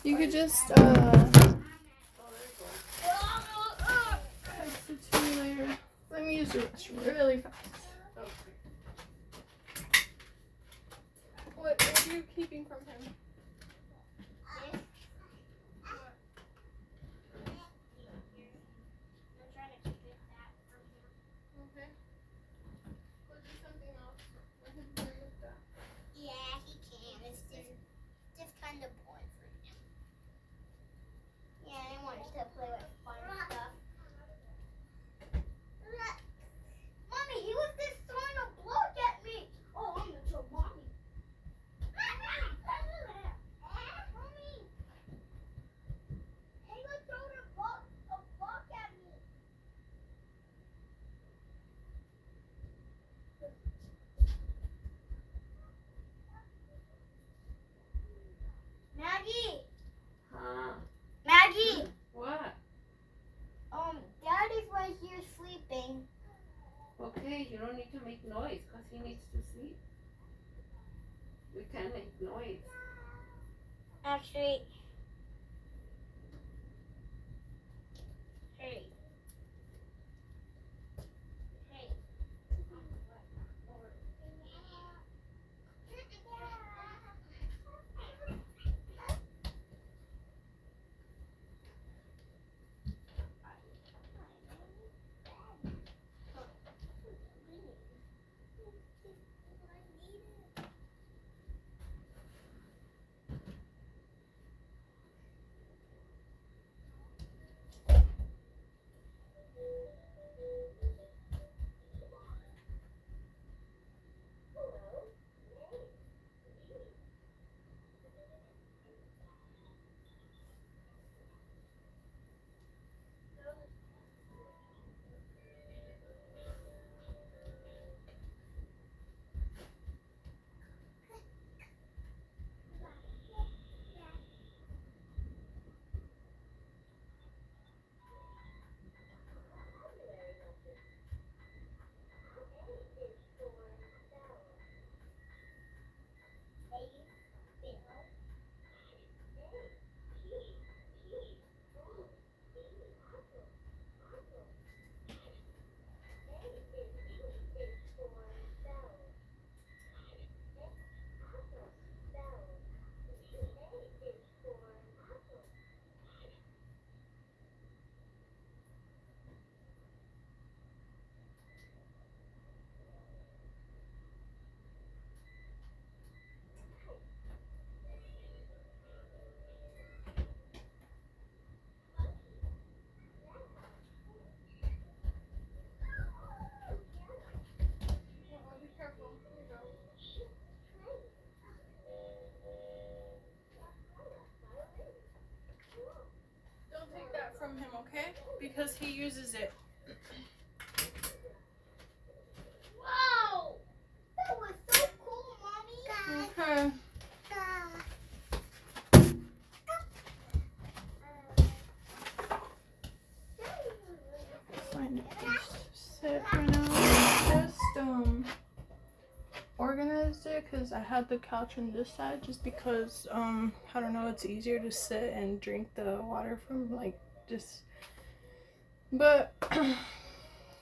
You could just text it to me later. Let me use the restroom really fast. What are you keeping from him? Okay. We'll do something else. Let him play with that. Yeah, he can. It's just kind of boring for him. Yeah, I want to play with fun stuff. Mommy, he was just throwing a block at me. Oh, I'm gonna throw mommy. Mommy, he was throwing a block at me. Maggie. Huh? Maggie. What? Dad is right here sleeping. Okay, you don't need to make noise because he needs to sleep. We can't make noise. Actually, hey. Hey. Be careful. Here you go. Don't take that from him, okay? Because he uses it. Wow! That was so cool, Mommy. Okay. Find a place to sit for now. Just organized it because I had the couch on this side just because I don't know, it's easier to sit and drink the water from like just, but I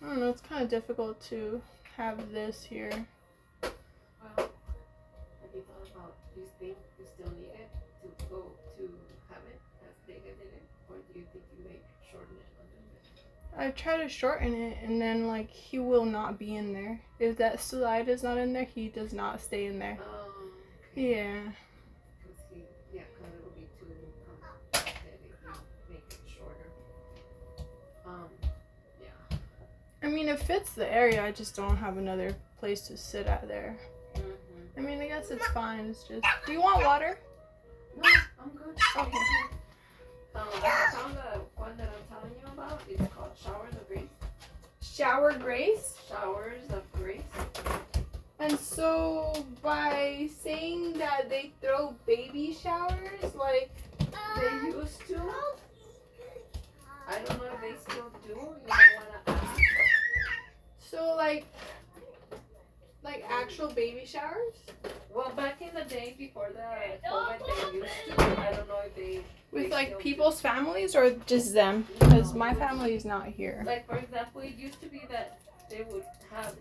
don't know, it's kind of difficult to have this here. Well, have you thought about, do you think you still need it to go to have it as big as it is? Or do you think you may shorten it a little bit? I try to shorten it and then like he will not be in there. If that slide is not in there, he does not stay in there. Okay. Yeah. Because it'll be too complicated if you make it shorter. Yeah. I mean, it fits the area. I just don't have another place to sit at there. I mean, I guess it's fine. It's just. Do you want water? No, I'm good. Okay. I found the one that I'm telling you about. It's called Showers of Grace. Shower Grace. Showers of Grace. And so, by saying that they throw baby showers, like They used to. I don't know if they still do. You might want to ask. so like actual baby showers. Well, back in the day before the COVID, they used to. I don't know if they With like still people's families or just them? Because my family is not here. Like, for example, it used to be that they would have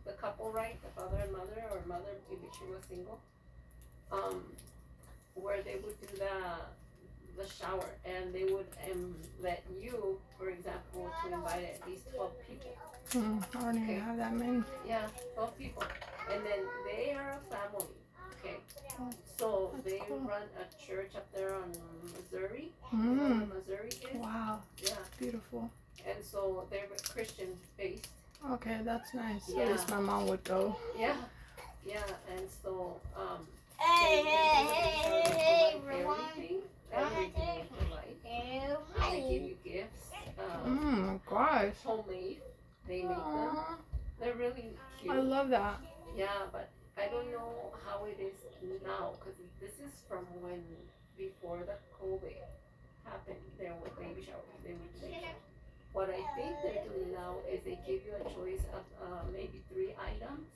the couple, right, the father and mother, or mother if she was single, where they would do the shower, and they would let you, for example, to invite at least 12 people. I don't even have that many. Yeah, 12 people. And then they are a family, okay? So That's they cool. run a church up there on Missouri. You know where Missouri is? Wow, Yeah. beautiful. And so they're Christian based. Okay, that's nice. Yeah. At least my mom would go. Yeah. Yeah, and so Hey, they hey, provide everything you like. They give you gifts. Oh my gosh. Homemade. They make them. Aw, They're really cute. I love that. Yeah, but I don't know how it is now, because this is from when, before the COVID happened, there were baby showers. They would do baby showers. What I think they're doing now is they give you a choice of maybe 3 items,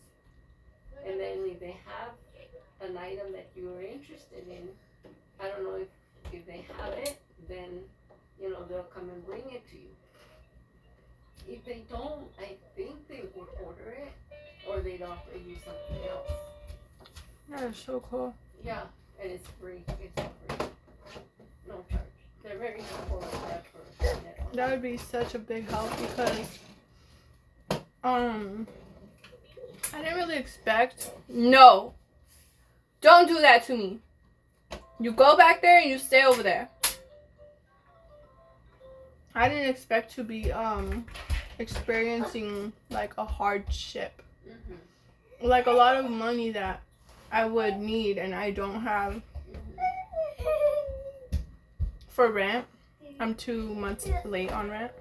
and then if they have an item that you're interested in, I don't know if they have it, then, you know, they'll come and bring it to you. If they don't, I think they would order it, or they'd offer you something else. That is so cool. Yeah, and it's free. It's free. No charge. They're very helpful like that for that. That would be such a big help because I didn't really expect. No. Don't do that to me. You go back there and you stay over there. I didn't expect to be experiencing like a hardship. Mm-hmm. Like a lot of money that I would need and I don't have for rent. I'm 2 months late on rent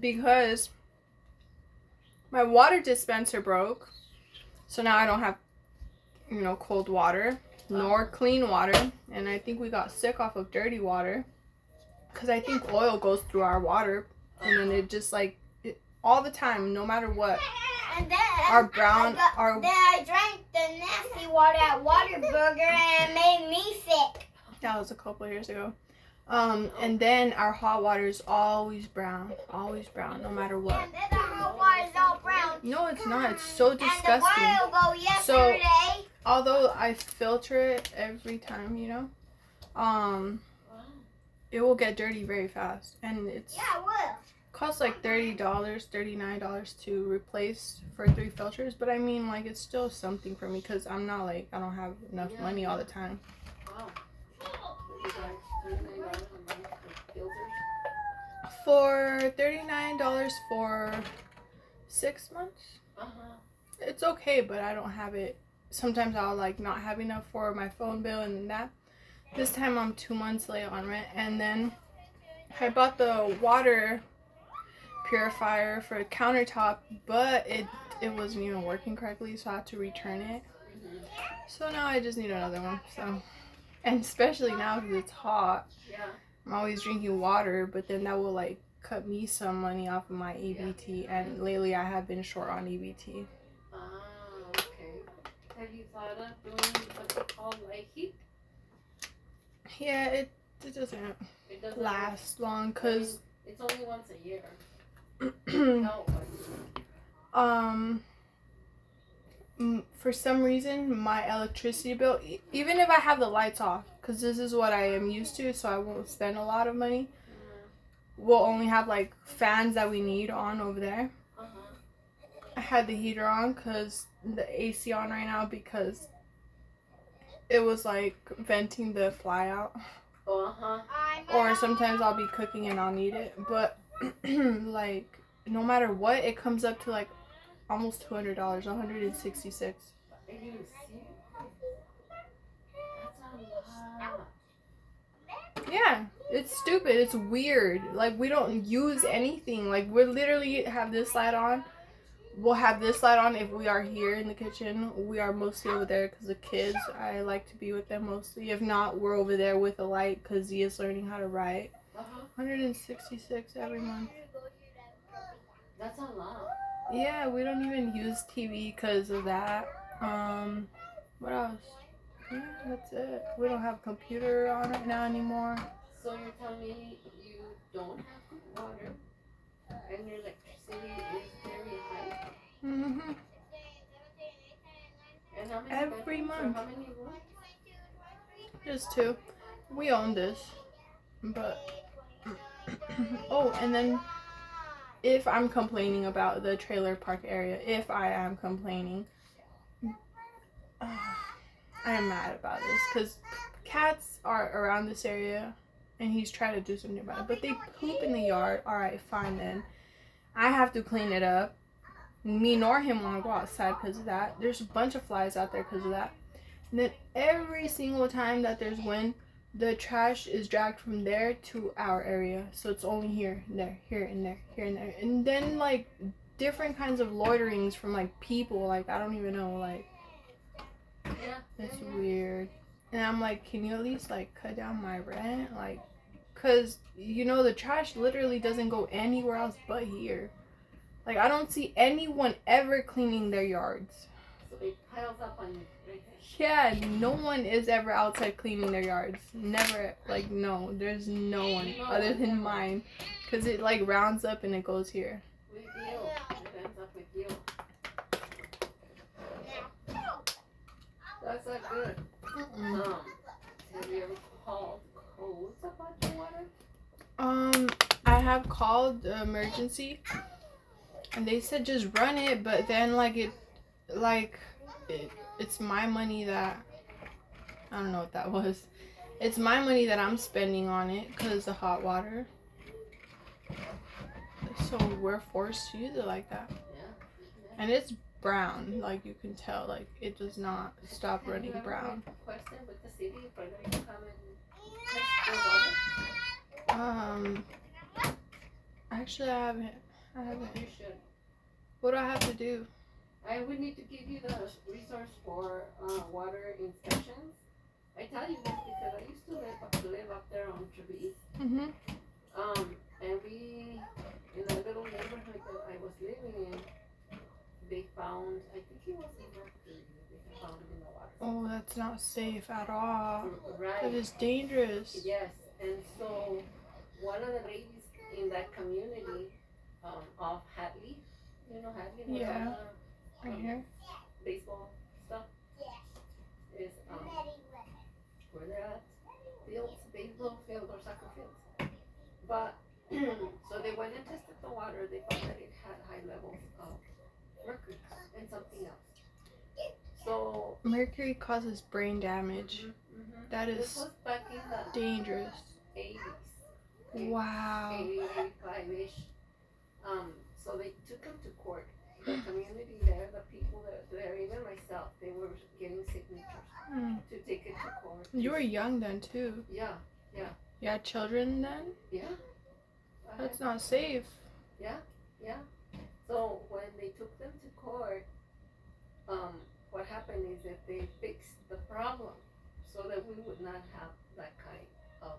because my water dispenser broke. So now I don't have, you know, cold water nor clean water. And I think we got sick off of dirty water because I think oil goes through our water and then it just like all the time, no matter what. And then Our brown, our then I drank the nasty water at Whataburger and it made me sick. that was a couple of years ago. And then our hot water is always brown, no matter what. And then the hot water is all brown. No, it's not. It's so And the disgusting. water go yesterday. Although I filter it every time, you know, Wow. it will get dirty very fast, and it's Yeah, I will. costs like $30, $39 to replace for 3 filters. But I mean, like, it's still something for me because I'm not like I don't have enough money all the time. Wow. You guys, $39 a month for filters? For $39 for 6 months, Uh-huh. it's okay, but I don't have it. Sometimes I'll like not have enough for my phone bill and then that. This time I'm 2 months late on rent, and then I bought the water purifier for the countertop, but it wasn't even working correctly, so I had to return it. Mm-hmm. So now I just need another one. So, and especially now because it's hot, Yeah. I'm always drinking water, but then that will like cut me some money off of my EBT, and lately I have been short on EBT. Ah, okay. Have you thought of doing what's it called, light heat? Yeah, it doesn't It doesn't last long because It's only once a year. No. For some reason my electricity bill, even if I have the lights off, because this is what I am used to, so I won't spend a lot of money, we'll only have like fans that we need on over there. I had the heater on because the AC on right now because it was like venting the fly out. Uh-huh. Or sometimes I'll be cooking and I'll need it, but like no matter what, it comes up to like almost $200, 166. Are you serious? That's a lot. Yeah, it's stupid. It's weird. Like we don't use anything. Like we literally have this light on. We'll have this light on if we are here in the kitchen. We are mostly over there because the kids, I like to be with them mostly. If not, we're over there with a light because Zia's learning how to write. 166 every month. That's a lot. Yeah, we don't even use TV because of that. What else? Yeah, that's it. We don't have a computer on right now anymore. So you're telling me you don't have good water and your electricity is very high? Mm-hmm. And how many Every bedrooms or month. how many rooms? Just 2. We own this, but oh, and then if I'm complaining about the trailer park area, if I am complaining, I am mad about this because cats are around this area and he's trying to do something about it, but they poop in the yard. All right, fine then. I have to clean it up. Me nor him want to go outside because of that. There's a bunch of flies out there because of that. And then every single time that there's wind, the trash is dragged from there to our area. So it's only here and there, here and there, here and there. And then like different kinds of loiterings from like people, like I don't even know, like Yeah. it's weird. And I'm like, can you at least like cut down my rent? Like, cause you know the trash literally doesn't go anywhere else but here. Like I don't see anyone ever cleaning their yards. So it piles up on you right there. Yeah, no one is ever outside cleaning their yards. Never, like, no, there's no one other than mine. Because it, like, rounds up and it goes here. With you. It ends up with you. That's not good. Have you ever called codes about your water? I have called the emergency. And they said just run it, but then, it's my money that, I don't know what that was. It's my money that I'm spending on it because the hot water. So we're forced to use it like that. Yeah. And it's brown, like you can tell, like it does not stop running brown. Requested with the city for them to come and test your water? Actually I haven't. You should. What do I have to do? I would need to give you the resource for water inspections. I tell you this because I used to live up there on Trevis. Mm-hmm. And we, in the little neighborhood that I was living in, they found, I think it was in mercury, they found it in the water. Oh, that's not safe at all. Right. That is dangerous. Yes, and so one of the ladies in that community, off Hadley, you know Hadley? Yeah. Right here. Baseball stuff is where they're at, fields, baseball field or soccer fields. But so they went and tested the water. They found that it had high levels of mercury and something else. So Mercury causes brain damage. That this is was back in the dangerous. 80s. Wow. 80, 85-ish. So they took him to court. The community there, the people that there, even myself, they were getting signatures to take it to court. You were young then too. Yeah. You had children then? Yeah. That's not safe. Yeah. So when they took them to court, what happened is that they fixed the problem so that we would not have that kind of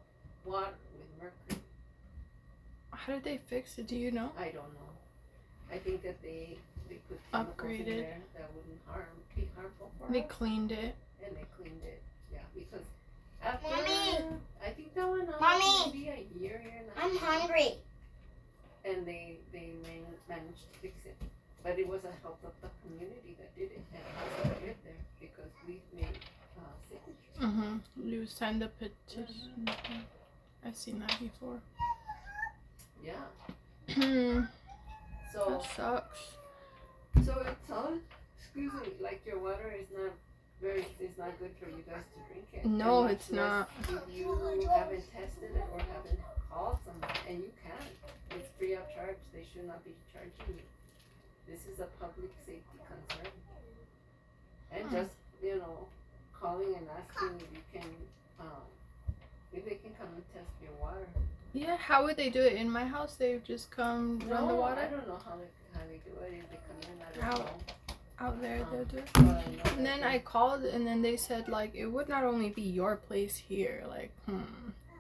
water with mercury. How did they fix it? Do you know? I don't know. I think that they put chemicals in Upgraded. there that wouldn't be harmful for They us. cleaned it. And they cleaned it. Yeah, because after Mommy. I think that went on Mommy. maybe a year and a I'm half. hungry. And they managed to fix it. But it was a help of the community that did it and us that lived there because we made signatures. You signed a petition. I've seen that before. Yeah. That So sucks. it's all, excuse me, like your water is not good for you guys to drink it. No, And it's much less not. If you haven't tested it or haven't called someone, and you can, it's free of charge. They should not be charging you. This is a public safety concern. And just, calling and asking if you can, if they can come and test your water. Yeah, how would they do it? In my house, they would just come run the No, water. I don't know how they do it. If they come in, I don't know. Out there, they'll do it. But I know And then that I called, and then they said, like, it would not only be your place here, like,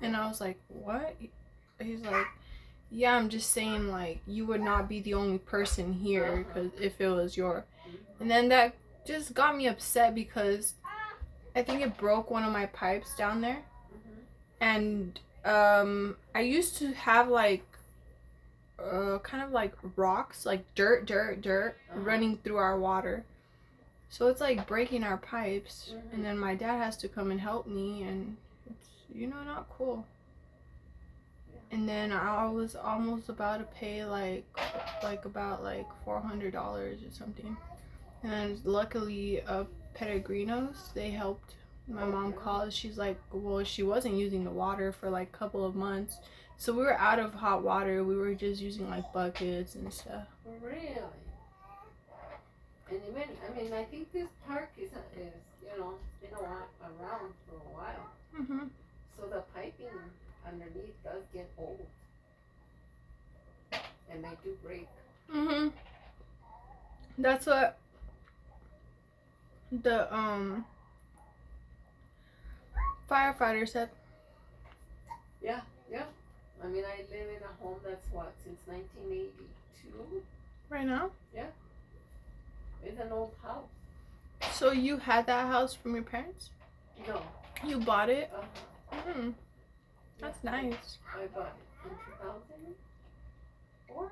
And I was like, what? He's like, yeah, I'm just saying, like, you would not be the only person here, because if it was your. And then that just got me upset because I think it broke one of my pipes down there. And I used to have like kind of like rocks, like dirt running through our water. So it's like breaking our pipes, and then my dad has to come and help me, and it's, not cool. And then I was almost about to pay like about like $400 or something. And then luckily Pellegrinos, they helped. My mom called. She's like, well, she wasn't using the water for like a couple of months. So we were out of hot water. We were just using like buckets and stuff. Really? And even, I think this park is been around for a while. Mhm. So the piping underneath does get old. And they do break. Mhm. That's what the firefighter said. Yeah. I live in a home that's since 1982? Right now? Yeah. It's an old house. So you had that house from your parents? No. You bought it? Uh-huh. That's nice. I bought it in 2004.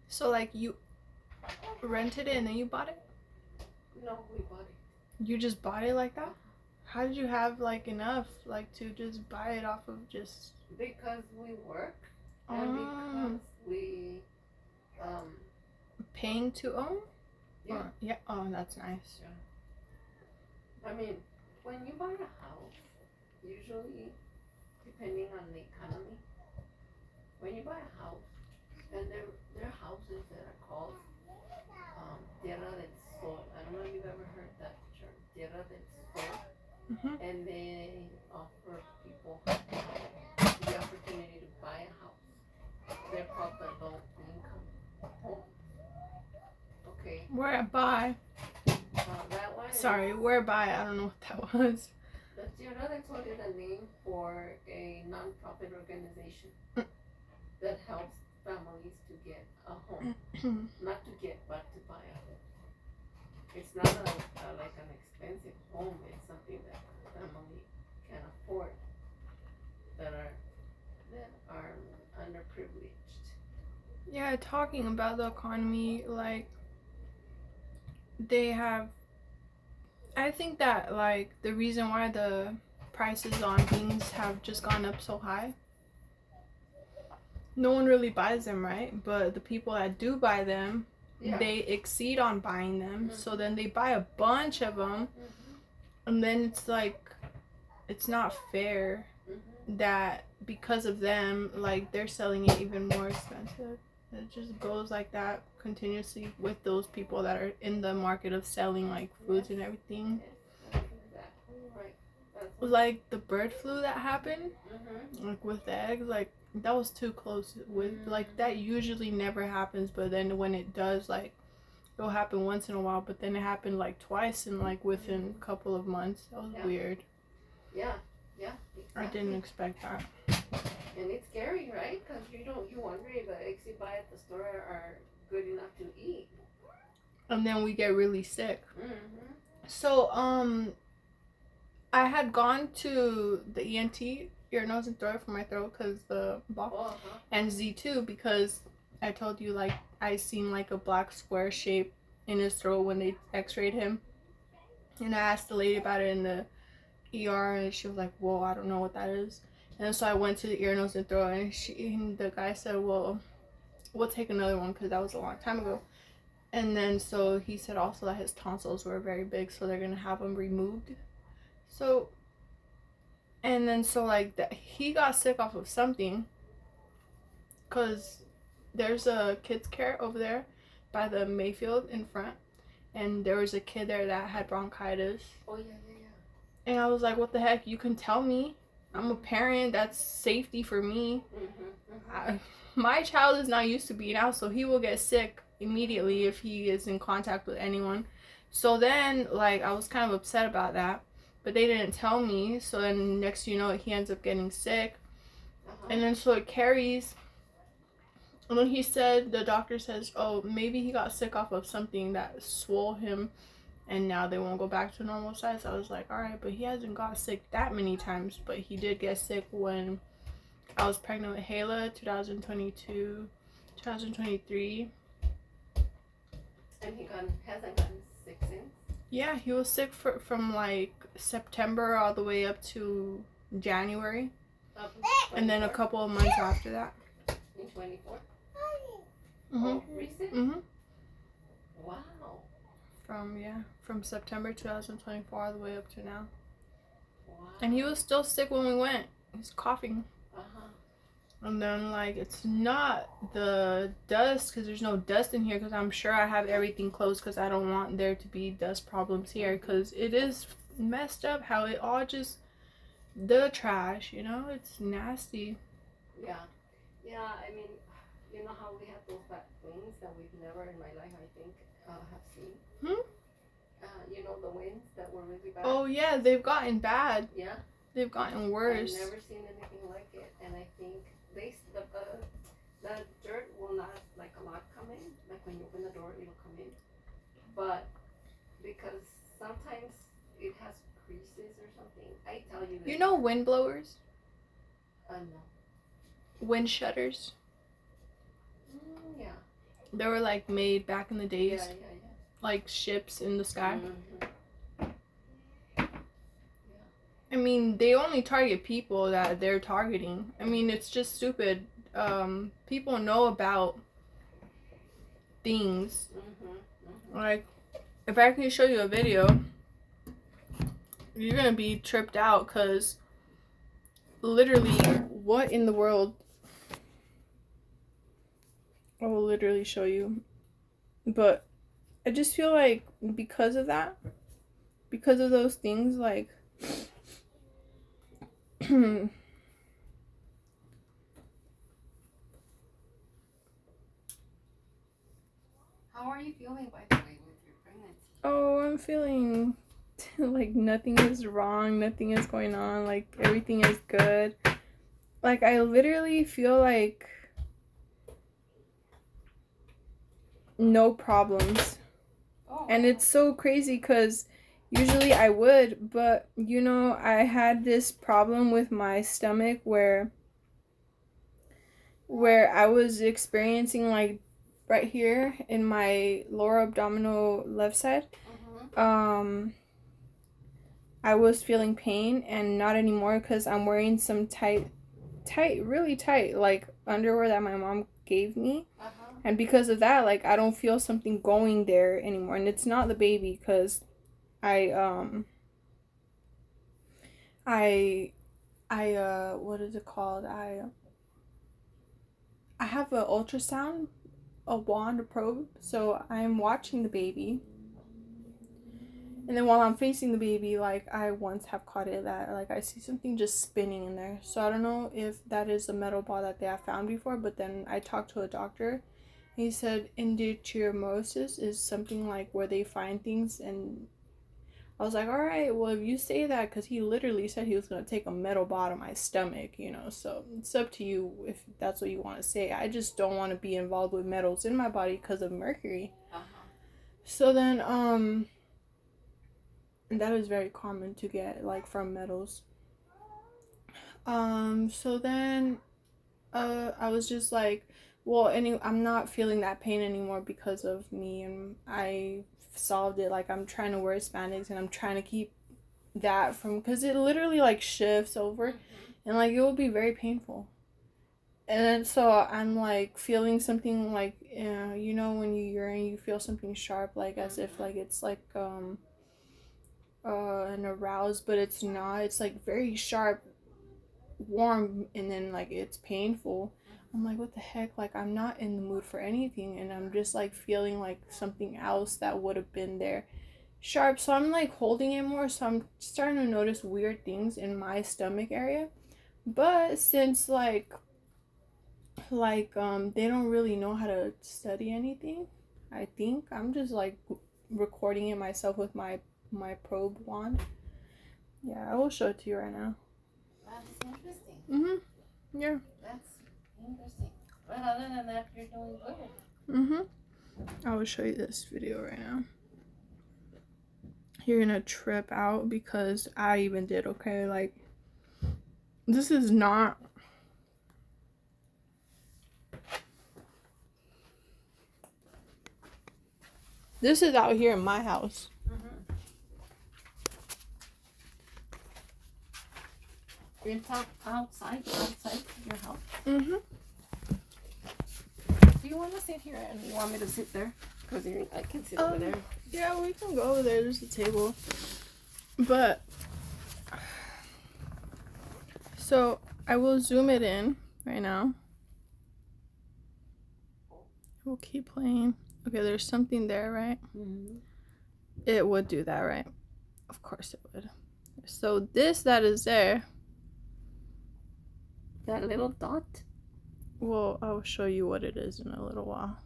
So like you rented it and then you bought it? No, we bought it. You just bought it like that? How did you have like enough like to just buy it off of just? Because we work and because we paying to own? Yeah. Yeah. Oh, that's nice. Yeah. When you buy a house, usually depending on the economy, when you buy a house, and there are houses that are called Tierra del Sol. I don't know if you've ever heard that term, Tierra del Sol. Mm-hmm. And they offer people the opportunity to buy a house. They're called the low income homes. Okay. Whereby? That one. Sorry, whereby? I don't know what that was. The Tierra del Sol is a name for a non-profit organization that helps families to get a home. Not to get, but to buy a home. It's not like an expensive home. It's something that family can afford that are underprivileged. Yeah, talking about the economy, like they have. I think that like the reason why the prices on things have just gone up so high. No one really buys them, right? But the people that do buy them, they exceed on buying them. Mm-hmm. So then they buy a bunch of them. Mm-hmm. And then it's like, it's not fair that because of them, like they're selling it even more expensive. It just goes like that continuously with those people that are in the market of selling like foods and everything. That's exactly right. Like the bird flu that happened, like with the eggs, like that was too close. With like that usually never happens, but then when it does, like it'll happen once in a while. But then it happened like twice in like within a couple of months. That was weird. Yeah, exactly. I didn't expect that. And it's scary, right? Because you wonder if the eggs you buy at the store are good enough to eat. And then we get really sick. Mm-hmm. So I had gone to the ENT, ear, nose, and throat for my throat because the ball, and Z2 because I told you like I seen like a black square shape in his throat when they x-rayed him, and I asked the lady about it in the ER and she was like, well, I don't know what that is. And so I went to the ear, nose, and throat, and the guy said, well, we'll take another one because that was a long time ago. And then so he said also that his tonsils were very big, so they're gonna have them removed. So, and then so like that he got sick off of something, cause there's a kids care over there by the Mayfield in front, and there was a kid there that had bronchitis. Oh yeah. And I was like, what the heck? You can tell me. I'm a parent. That's safety for me. My child is not used to being out, so he will get sick immediately if he is in contact with anyone. So then, like, I was kind of upset about that, but they didn't tell me. So then, next you know, he ends up getting sick, and then so it carries. And then the doctor says, oh, maybe he got sick off of something that swole him, and now they won't go back to normal size. I was like, all right, but he hasn't got sick that many times, but he did get sick when I was pregnant with Hayla 2022, 2023. And he hasn't gotten sick since? Yeah, he was sick from like September all the way up to January. And then a couple of months after that. In 24? Mm-hmm. Oh, recent? Mm-hmm. Wow. From September 2024 all the way up to now. Wow. And he was still sick when we went. He's coughing. Uh-huh. And then, like, it's not the dust, because there's no dust in here, because I'm sure I have everything closed, because I don't want there to be dust problems here, because it is messed up how it all just, the trash, you know, it's nasty. Yeah. Yeah, I mean, you know how we have those bad winds that we've never in my life, I think, have seen? You know, the winds that were really bad? Oh, yeah, they've gotten bad. Yeah. They've gotten worse. I've never seen anything like it, and I think the dirt will not, like, a lot come in, like when you open the door it'll come in, but because sometimes it has creases or something, I tell you that. You know wind blowers? No. Wind shutters? Yeah. They were like made back in the days, Yeah. like ships in the sky. Mm-hmm. I mean, they only target people that they're targeting. I mean, it's just stupid. People know about things. Like, if I can show you a video, you're gonna be tripped out, because literally, what in the world? I will literally show you. But I just feel like because of that, because of those things, like, How are you feeling, by the way, with your pregnancy? oh, I'm feeling like nothing is wrong, nothing is going on, like everything is good. Like, I literally feel like no problems. Oh. And it's so crazy, because usually I would, but you know, I had this problem with my stomach where I was experiencing, like, right here in my lower abdominal left side, I was feeling pain, and not anymore, because I'm wearing some tight, really tight, like, underwear that my mom gave me. And because of that, like, I don't feel something going there anymore. And it's not the baby, because what is it called? I have an ultrasound, a wand, a probe, so I'm watching the baby. And then while I'm facing the baby, like, I once have caught it that, like, I see something just spinning in there. So I don't know if that is a metal ball that they have found before, but then I talked to a doctor. He said endometriosis is something like where they find things, and I was like, all right, well, if you say that, because he literally said he was going to take a metal ball out of my stomach, you know, so it's up to you if that's what you want to say. I just don't want to be involved with metals in my body because of mercury. So then, and that is very common to get, like, from metals. So then, I was just like, well, I'm not feeling that pain anymore because of me, and I solved it. Like, I'm trying to wear spandex, and I'm trying to keep that from, because it literally, like, shifts over, and, like, it will be very painful. And then, so I'm, like, feeling something, like, you know, when you urine, you feel something sharp, like, as if, like, it's, like, an aroused, but it's not. It's, like, very sharp, warm, and then, like, it's painful. I'm like, what the heck? Like, I'm not in the mood for anything, and I'm just, like, feeling like something else that would have been there sharp. So I'm, like, holding it more, so I'm starting to notice weird things in my stomach area. But since, like they don't really know how to study anything, I think I'm just, like, recording it myself with my probe wand. Yeah, I will show it to you right now. That's interesting. Yeah. That's interesting. But other than that, you're doing good. I will show you this video right now. You're gonna trip out, because I even did, okay? Like, this is not This is out here in my house. It's outside your house. Mm-hmm. Do you want to sit here and you want me to sit there? Because I can sit over Um, there. Yeah, we can go over there. There's a table. But, so I will zoom it in right now. We'll keep playing. Okay, there's something there, right? Mm-hmm. It would do that, right? Of course it would. So this that is there, That little dot? well, I'll show you what it is in a little while.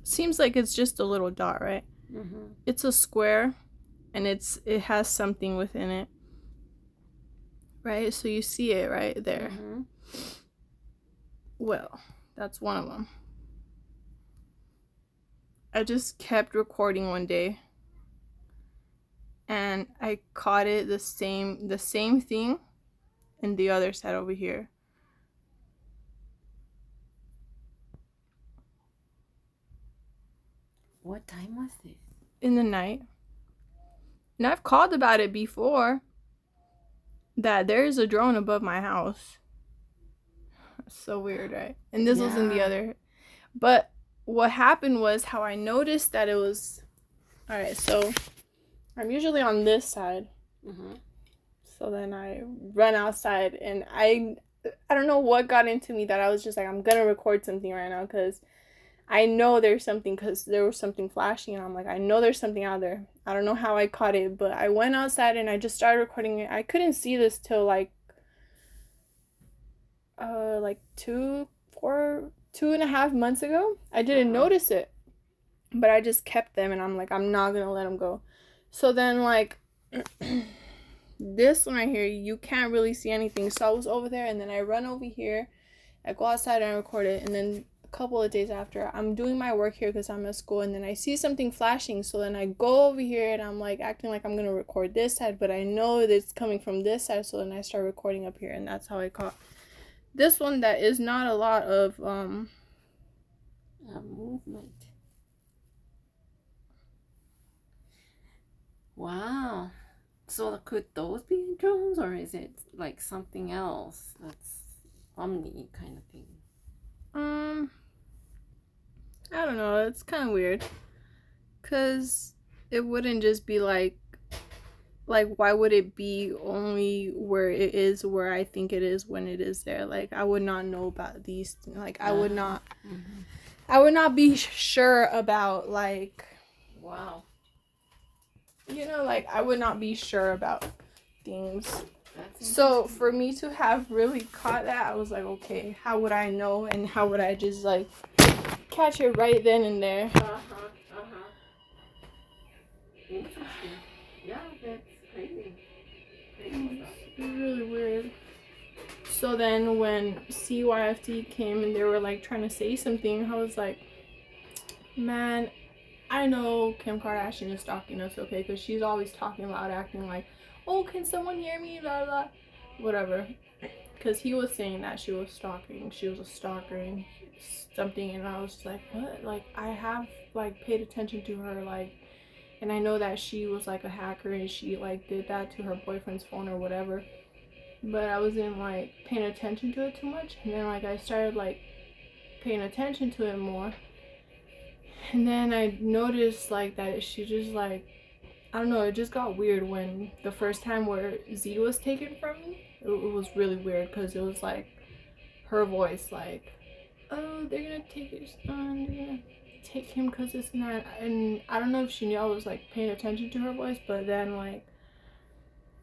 Seems like it's just a little dot, right? Mm-hmm. It's a square, and it has something within it, right? So you see it right there. Mm-hmm. Well, that's one of them. I just kept recording one day, and I caught it the same thing in the other side over here. What time was this? In the night. And I've called about it before, that there's a drone above my house. That's so weird, right? And this was in the Yeah. other. But what happened was how I noticed that it was... Alright, so I'm usually on this side. Mm-hmm. So then I run outside, and I don't know what got into me that I was just like, I'm gonna record something right now because I know there's something, because there was something flashing, and I'm like, I know there's something out there. I don't know how I caught it, but I went outside and I just started recording it. I couldn't see this till like 2.5 months ago. I didn't notice it, but I just kept them, and I'm like, I'm not gonna let them go. So then like this one right here, you can't really see anything. So I was over there, and then I run over here, I go outside and I record it, and then a couple of days after, I'm doing my work here because I'm at school, and then I see something flashing. So then I go over here, and I'm like acting like I'm gonna record this side, but I know that it's coming from this side. So then I start recording up here, and that's how I caught this one. That is not a lot of movement. Wow. So could those be drones, or is it like something else that's Omni kind of thing? I don't know. It's kind of weird, cause it wouldn't just be like why would it be only where it is where I think it is when it is there? Like, I would not know about these. Like, I would not. Mm-hmm. I would not be sure about, like, Wow. you know, like, I would not be sure about things. That's So for me to have really caught that, I was like, okay, how would I know, and how would I just like catch it right then and there? Interesting. Yeah, that's crazy. It's really weird. So then when CYFT came and they were like trying to say something, I was like, man, I know Kim Kardashian is stalking us, okay? Because she's always talking loud, acting like, oh, can someone hear me? Blah, blah, whatever. Because he was saying that she was stalking. She was a stalker and something. And I was like, what? Like, I have, like, paid attention to her, like, and I know that she was, like, a hacker and she, like, did that to her boyfriend's phone or whatever. But I wasn't, like, paying attention to it too much. And then, like, I started, like, paying attention to it more. And then I noticed, like, that she just, like, I don't know, it just got weird when the first time where Z was taken from me. It was really weird because it was, like, her voice, like, oh, they're gonna take your son, they're gonna take him because this and that. And I don't know if she knew I was, like, paying attention to her voice, but then, like,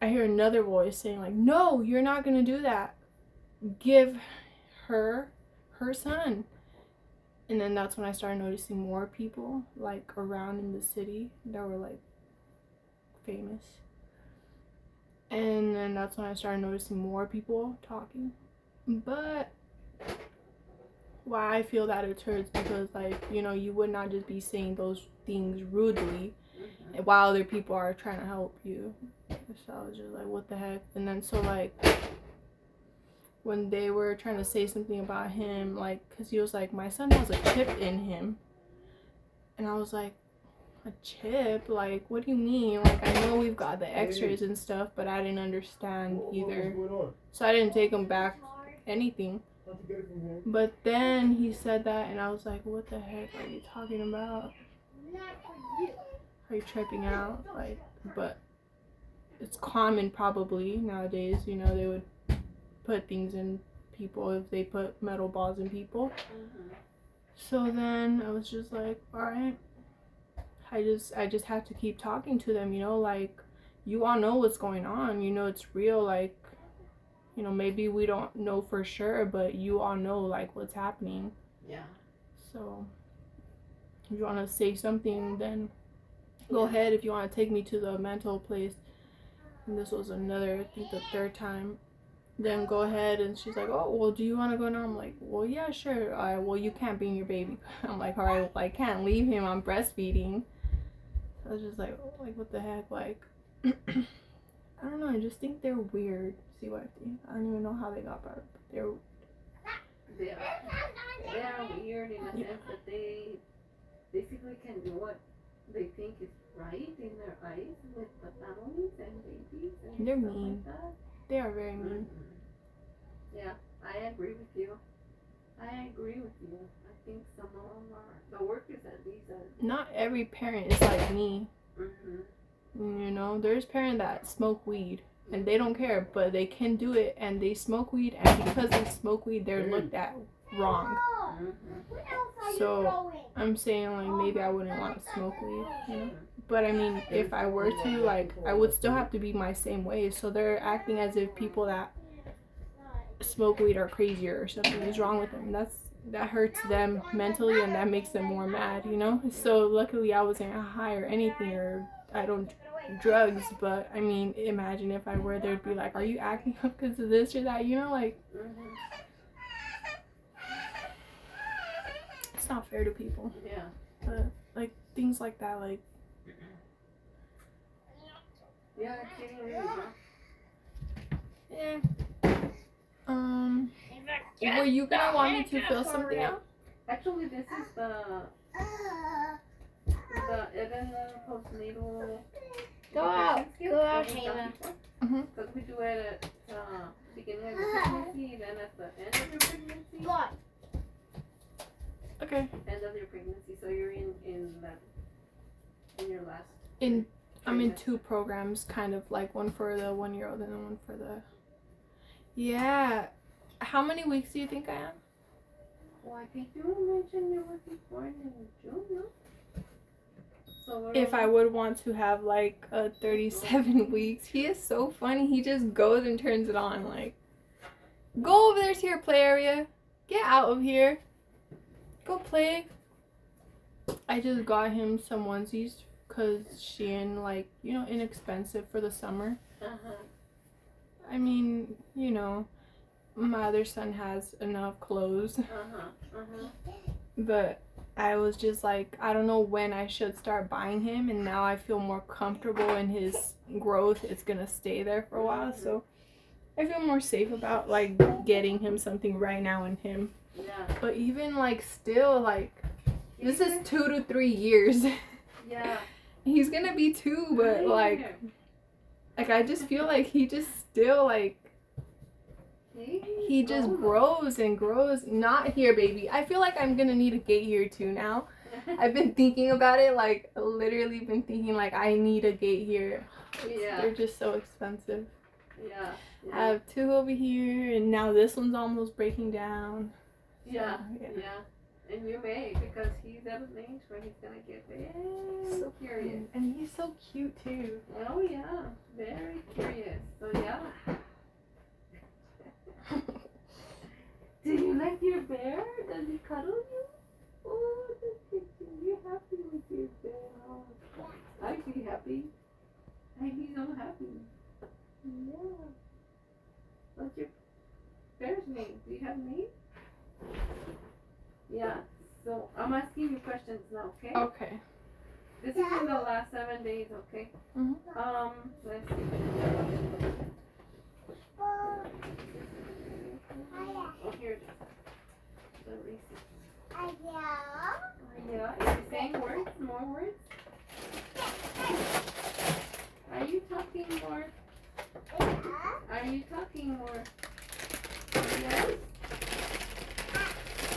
I hear another voice saying, like, no, you're not gonna do that. Give her son. And then that's when I started noticing more people, like, around in the city that were, like, famous. And then that's when I started noticing more people talking. But why I feel that it hurts because, like, you know, you would not just be saying those things rudely while other people are trying to help you. So I was just like, what the heck? And then so like when they were trying to say something about him, like, because he was like, my son has a chip in him. And I was like, a chip? Like, what do you mean? Like, I know we've got the x-rays and stuff, but I didn't understand either. So I didn't take him back anything. But then he said that, and I was like, what the heck are you talking about? Are you tripping out? Like, but it's common probably nowadays, you know, they would put things in people if they put metal balls in people. Mm-hmm. So then I was just like, all right, I just have to keep talking to them, you know, like, you all know what's going on, you know, it's real, like, you know, maybe we don't know for sure, but you all know, like, what's happening. Yeah. So if you want to say something, then go ahead. If you want to take me to the mental place, and this was another, I think the third time, then go ahead. And she's like, oh, well, do you want to go now? I'm like, well, yeah, sure. Well, you can't bring your baby. I'm like, all right, well, I can't leave him. I'm breastfeeding. So I was just like, oh, like, what the heck? Like, I don't know. I just think they're weird. See what I think? I don't even know how they got brought up. They are weird in the sense that they basically can do what they think is right in their eyes with the families and babies and they're stuff mean. like that. They are very mean. Mm-hmm. Yeah, I agree with you. I think some of them are the workers at these are. Not every parent is like me. Mm-hmm. You know, there's parents that smoke weed and they don't care, but they can do it and they smoke weed, and because they smoke weed, they're looked at wrong. Mm-hmm. So I'm saying, like, maybe I wouldn't want to smoke weed, you know. But I mean, if I were to, like, I would still have to be my same way. So they're acting as if people that smoke weed are crazier or something is wrong with them. That hurts them mentally, and that makes them more mad, you know. So luckily I wasn't high or anything, or I don't do drugs. But I mean, imagine if I were, there'd be like, are you acting up because of this or that, you know, like. Mm-hmm. It's not fair to people. Yeah. But like things like that, like. Yeah, I can't really. Yeah. Were you gonna want me to fill something out? Actually, this is the Evan postnatal. Go out, Taylor. Because we do it at beginning of your pregnancy, then at the end of your pregnancy. What? Okay. End of your pregnancy, so you're in your last. I'm in 2 programs, kind of, like one for the 1-year-old and then one for the. Yeah. How many weeks do you think I am? Well, I think you mentioned you were born in June, no? So If I would want to have like a 37 weeks, he is so funny. He just goes and turns it on. Like, go over there to your play area. Get out of here. Go play. I just got him some onesies because Shein, like, you know, inexpensive for the summer. I mean, you know, my other son has enough clothes. But I was just like, I don't know when I should start buying him, and now I feel more comfortable in his growth. It's gonna stay there for a while, so I feel more safe about like getting him something right now in him. Yeah. But even like still, like, this is 2 to 3 years. Yeah. He's gonna be 2, but like I just feel like he just still like he just grows and grows. Not here, baby. I feel like I'm gonna need a gate here too now. I've been thinking about it, like literally been thinking like I need a gate here. Yeah. They're just so expensive. Yeah. I have 2 over here, and now this one's almost breaking down. Yeah. So, Yeah. And you may, because he's at an age where he's gonna get very So curious. And he's so cute too. Oh yeah, very curious. So yeah. Do you like your bear? Does he cuddle you? Oh, you're happy with your bear. Oh, I be happy. And he's so happy. Yeah. What's your bear's name? Do you have a name? Yeah. So I'm asking you questions now, okay? Okay. This is in the last 7 days, okay? Mhm. Let's see. Oh, here it is. The receipt. Yeah, is it saying words? More words? Are you talking more? Are you talking more? Yes?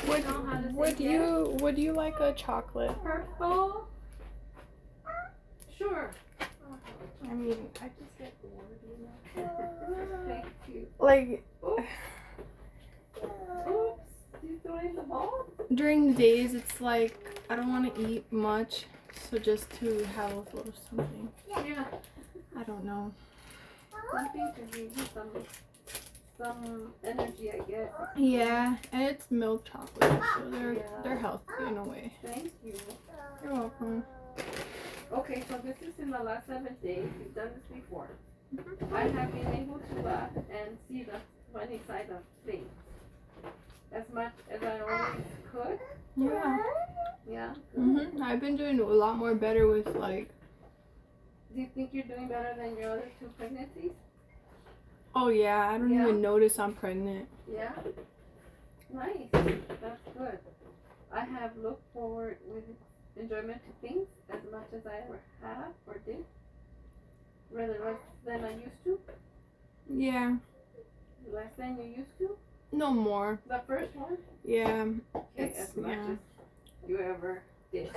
Would know how to say would yes? you like a chocolate? Purple? Sure. I mean, I just get bored, you know. Thank you. Like Oops. Oops. You throwing the ball? during the days, it's like I don't want to eat much, so just to have a little something. Yeah. I don't know. Something to give you some energy, I guess. Yeah, and it's milk chocolate, so Yeah. they're healthy in a way. Thank you. You're welcome. Okay, so this is in the last 7 days. We've done this before. I have been able to laugh and see the funny side of things as much as I always could. Yeah. Yeah. I've been doing a lot more better with like. Do you think you're doing better than your other 2 pregnancies? Oh yeah, I don't Yeah. even notice I'm pregnant. Yeah. Nice. That's good. I have looked forward with enjoyment to things as much as I ever have or did. Rather less than I used to. Yeah. Less than you used to. No more. The first one. Yeah. Okay, It's as much yeah. as you ever did.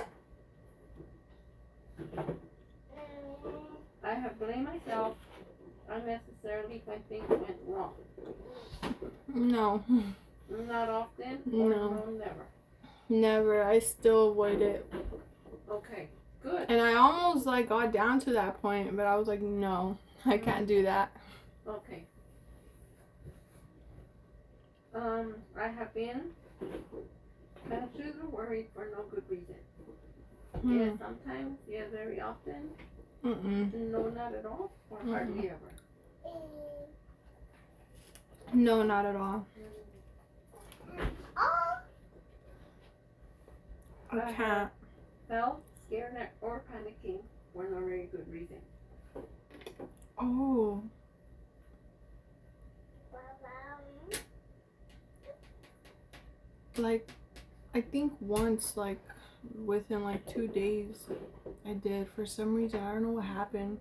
I have blamed myself unnecessarily when things went wrong. No. Not often or No. never. Never. I still avoid it. Okay, good. And I almost like got down to that point, but I was like, no, I can't do that. Okay. I have been anxious or worried for no good reason. Yeah, sometimes, yeah, very often. No, not at all, or hardly ever. No, not at all. I can't. Felt scared or panicking for no very good reason. Oh. Like, I think once, like, within like 2 days, I did. For some reason, I don't know what happened.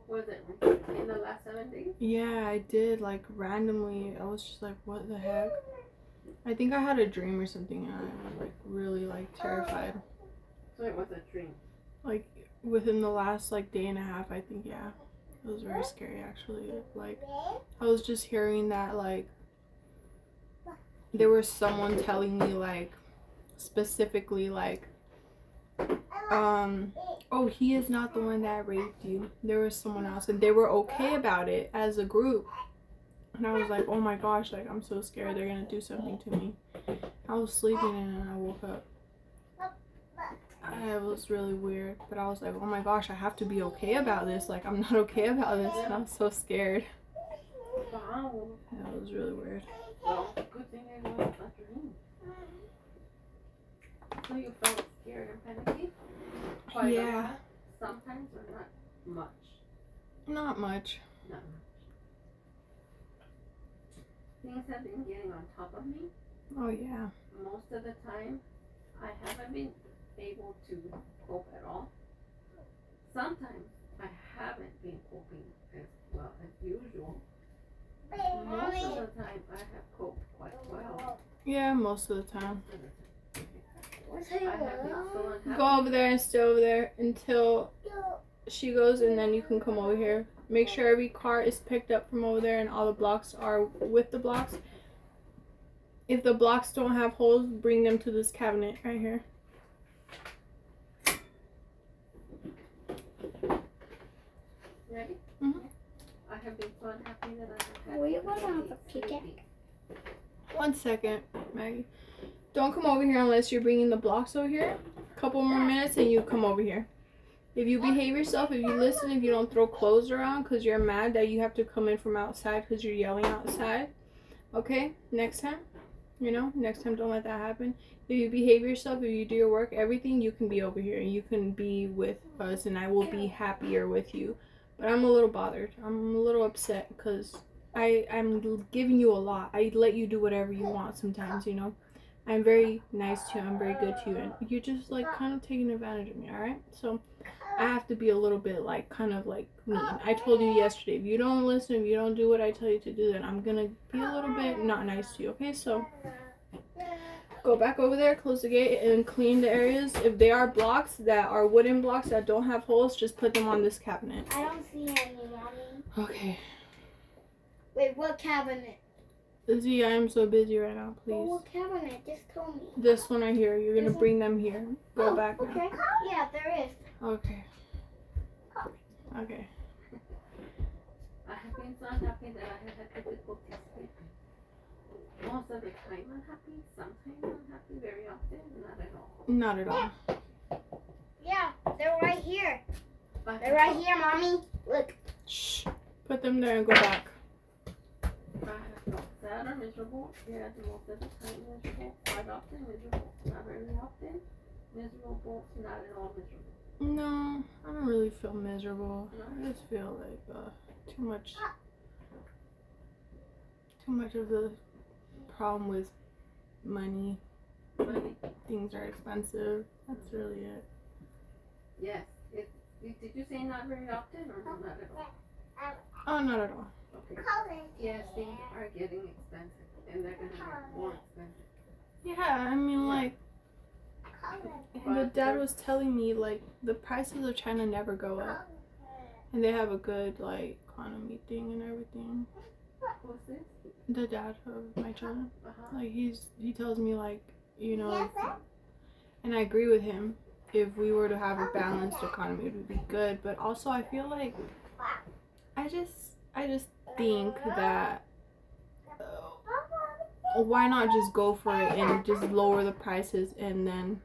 Was it in the last 7 days? Yeah, I did. Like, randomly, I was just like, what the heck? I think I had a dream or something, and I was like really like terrified. So it was a dream. Like, within the last like day and a half, I think, yeah. It was very scary, actually. Like, I was just hearing that, like, there was someone telling me, like, specifically, like, oh, he is not the one that raped you. There was someone else, and they were okay about it as a group. And I was like, oh my gosh, like, I'm so scared they're gonna do something to me. I was sleeping and then I woke up. It was really weird, but I was like, oh my gosh, I have to be okay about this. Like, I'm not okay about this, and I was so scared. Wow. Yeah, it was really weird. Well, good thing it was a dream. So you felt scared and panicky? Quite a Yeah. lot? Sometimes or not much? Not much. Not much. Things have been getting on top of me. Oh yeah. Most of the time, I haven't been able to cope at all. Sometimes I haven't been coping as well as usual. Most of the time, I have coped quite well. Yeah, most of the time. I have been so unhappy. Go over there and stay over there until she goes, and then you can come over here. Make sure every car is picked up from over there and all the blocks are with the blocks. If the blocks don't have holes, bring them to this cabinet right here. Ready? Mhm. I have been so unhappy that I have had Were you gonna have a difficulty peek at- sleeping. 1 second, Maggie. Don't come over here unless you're bringing the blocks over here. A couple more minutes and you come over here. If you behave yourself, if you listen, if you don't throw clothes around because you're mad that you have to come in from outside because you're yelling outside. Okay? Next time. You know, next time don't let that happen. If you behave yourself, if you do your work, everything, you can be over here and you can be with us and I will be happier with you. But I'm a little bothered. I'm a little upset because I'm giving you a lot. I let you do whatever you want sometimes, you know. I'm very nice to you. I'm very good to you. And you're just like kind of taking advantage of me, alright? So I have to be a little bit like kind of like mean. I told you yesterday, if you don't listen, if you don't do what I tell you to do, then I'm gonna be a little bit not nice to you, okay? So go back over there, close the gate, and clean the areas. If they are blocks that are wooden blocks that don't have holes, just put them on this cabinet. I don't see any, Mommy. Okay. Wait, what cabinet? Izzy, I am so busy right now, Well, please. what cabinet? Just tell me. This one right here, you're gonna This one? bring them here. Go back now. Okay. Yeah, there is. Okay. Okay. I have been so unhappy that I have had difficulty sleeping. Most of the time I'm happy, sometimes I'm happy, very often not at all. Not at all. Yeah, they're right here. But They're right here, Mommy. Look. Shh. Put them there and go back. I have felt sad or miserable. Yeah, most of the time miserable. Quite often miserable. Not very often miserable. Not at all miserable. No, I don't really feel miserable. I just feel like too much of the problem with money. Money. Things are expensive. That's really it. Yes. Did you say not very often or not at all? Oh, not at all. Okay. Yes, things are getting expensive and they're gonna get more expensive. Yeah, I mean, like, the dad was telling me, like, the prices of China never go up. And they have a good, like, economy thing and everything. What's this? The dad of my children. Uh-huh. Like, he tells me, like, you know, and I agree with him. If we were to have a balanced economy, it would be good. But also, I feel like, I just think that why not just go for it and just lower the prices and then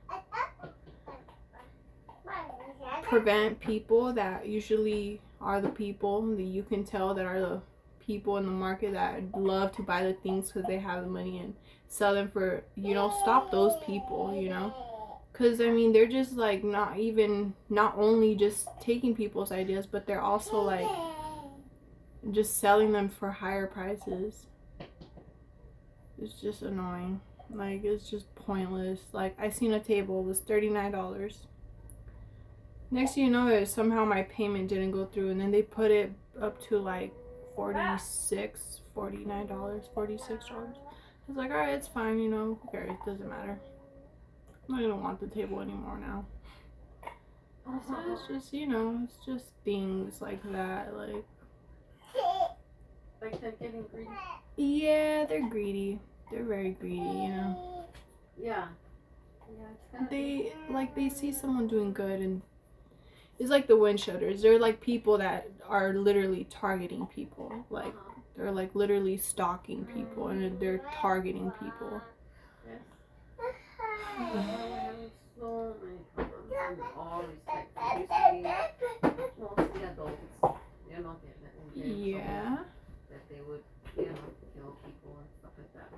prevent people that usually are the people that you can tell that are the people in the market that love to buy the things because they have the money and sell them for, you know, stop those people, you know, because I mean they're just like not only just taking people's ideas, but they're also like just selling them for higher prices. It's just annoying. Like, it's just pointless. Like, I seen a table, it was $39. Next thing you know, somehow my payment didn't go through, and then they put it up to like $46, $49, $46. I was like, alright, it's fine, you know, who cares, it doesn't matter. I'm not gonna want the table anymore now. So it's just, you know, it's just things like that, like they're getting greedy. Yeah, they're greedy. They're very greedy, you know. Yeah. Yeah, it's kind of They see someone doing good, and it's like the windshutters. They're like people that are literally targeting people. Like, they're like literally stalking people, and they're targeting people. Yes. We're having so many problems in all respects. Usually, mostly adults, you know, Yeah. that they would, you know, kill people and stuff like that.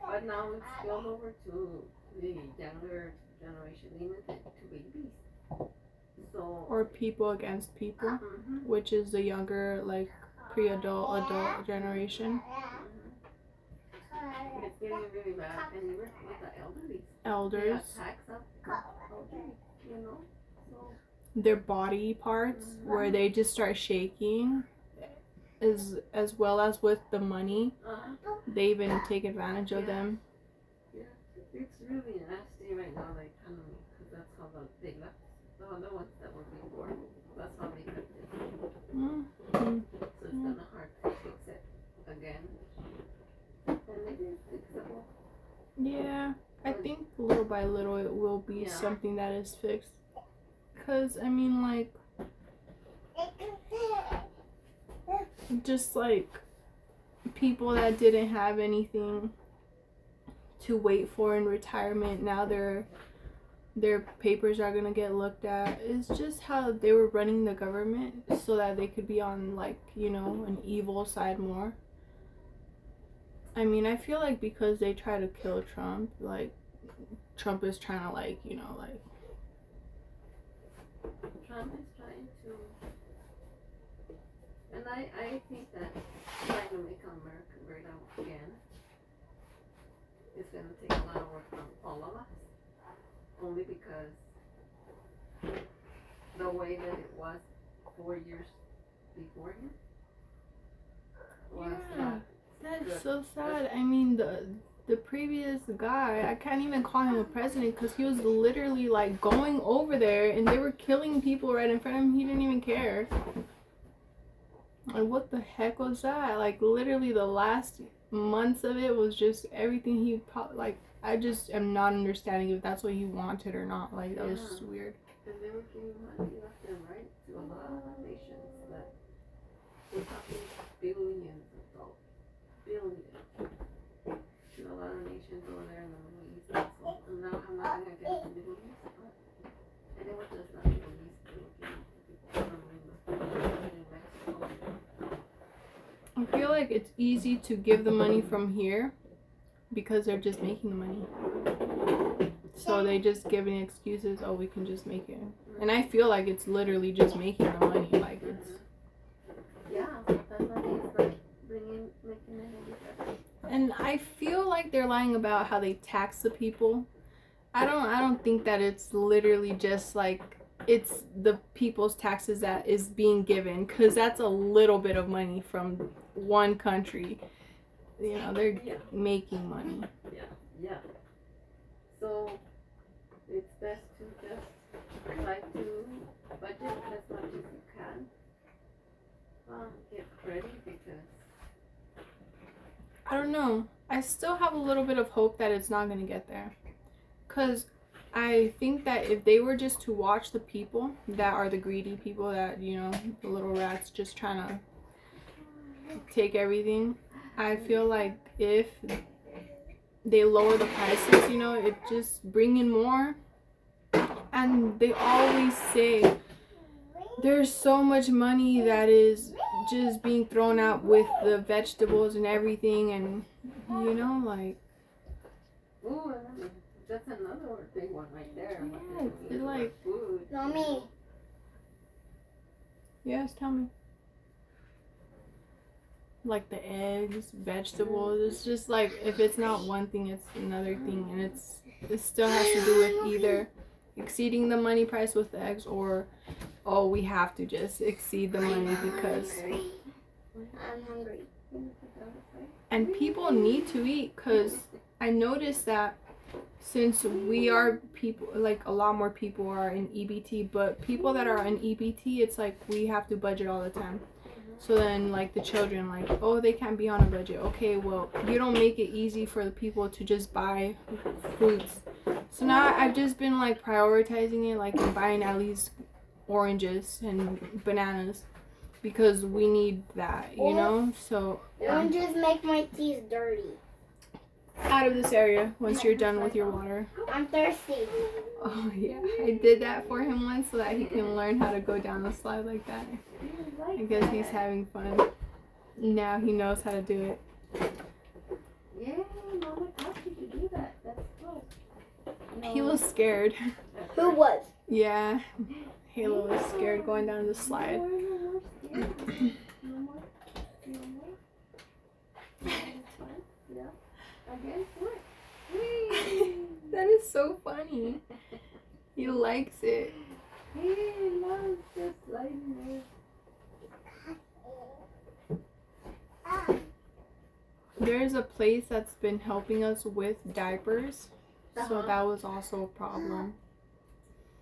But now it's spilled over to the younger generation, even to babies. So. Or people against people, Mm-hmm. which is the younger, like, pre-adult, adult generation. Mm-hmm. It's getting really bad, and even with the elderly. Elders. The attacks of elderly, you know. So. Their body parts, where they just start shaking. As well as with the money, they even take advantage of them. Yeah, it's really nasty right now, the economy, because that's how they left the other ones that were before. That's how they kept it. Mm-hmm. So it's kind of hard to fix it again. And maybe it's fixable. Yeah, I think little by little it will be something that is fixed. Because, I mean, like, just like people that didn't have anything to wait for in retirement, now their papers are gonna get looked at. It's just how they were running the government so that they could be on, like, you know, an evil side more. I mean, I feel like because they try to kill Trump, like Trump is trying to like, you know, like Trump is trying to, and I think that trying to make America great again is going to take a lot of work from all of us. Only because the way that it was 4 years before him was not that's good. so sad. I mean, the previous guy, I can't even call him a president because he was literally like going over there and they were killing people right in front of him. He didn't even care. Like, what the heck was that? Like, literally the last months of it was just everything he like. I just am not understanding if that's what he wanted or not. Like, that was just weird. And they were giving money left and right to a lot of nations that we're talking billions of dollars. Billions. To a lot of nations over there in the Middle East. Also. And now I'm not going to get the Middle East, but and it was just not Middle East. They were giving people from Mexico. I feel like it's easy to give the money from here because they're just making the money. So they just giving excuses, oh, we can just make it. And I feel like it's literally just making the money. Like, it's... Yeah, that money is like making it better. And I feel like they're lying about how they tax the people. I don't think that it's literally just like it's the people's taxes that is being given, because that's a little bit of money from one country. You know, they're making money. Yeah. So it's best to just try to budget as much as you can. Get ready because I don't know. I still have a little bit of hope that it's not going to get there. Because I think that if they were just to watch the people that are the greedy people, that, you know, the little rats just trying to take everything, I feel like if they lower the prices, you know, it just bring in more. And they always say there's so much money that is just being thrown out with the vegetables and everything, and you know, like, ooh, that's another big one right there. yeah, it's like food. Mommy. Yes, tell me. Like the eggs, vegetables, it's just like if it's not one thing, it's another thing, and it still has to do with either exceeding the money price with the eggs, or oh, we have to just exceed the money because I'm hungry. and people need to eat, because I noticed that since we are people, like a lot more people are in EBT, but people that are in EBT, it's like we have to budget all the time. So then, like, the children, like, oh, they can't be on a budget. Okay, well, you don't make it easy for the people to just buy fruits. So now I've just been, like, prioritizing it, like, and buying at least oranges and bananas, because we need that, you know? So, Oranges make my teeth dirty. out of this area once you're done with your water. I'm thirsty. Oh, yeah. I did that for him once so that he can learn how to go down the slide like that. I guess he's having fun. Now he knows how to do it. Yeah, Mama taught you to do that. That's cool. He was scared. Who was? Yeah. Halo was scared going down the slide. No more. Yeah. Again, what? That is so funny. He likes it. He loves just sliding there. There's a place that's been helping us with diapers. So that was also a problem.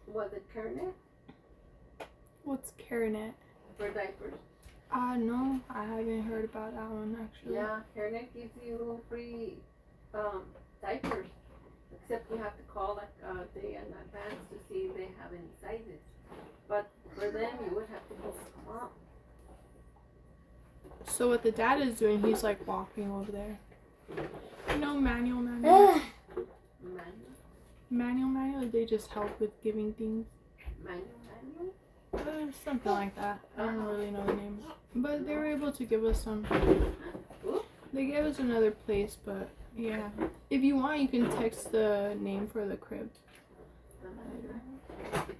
Was it Kernet What's Caranet? for diapers? No, I haven't heard about that one actually. Yeah, Kernet gives you free diapers. Except you have to call like a day in advance to see if they have any sizes. But for them, you would have to go come up. So what the dad is doing, he's like walking over there. You know, manual. Manual, they just help with giving things. Manual? Something like that. I don't really know the name. But they were able to give us some. Ooh, They gave us another place, but yeah. If you want, you can text the name for the crib.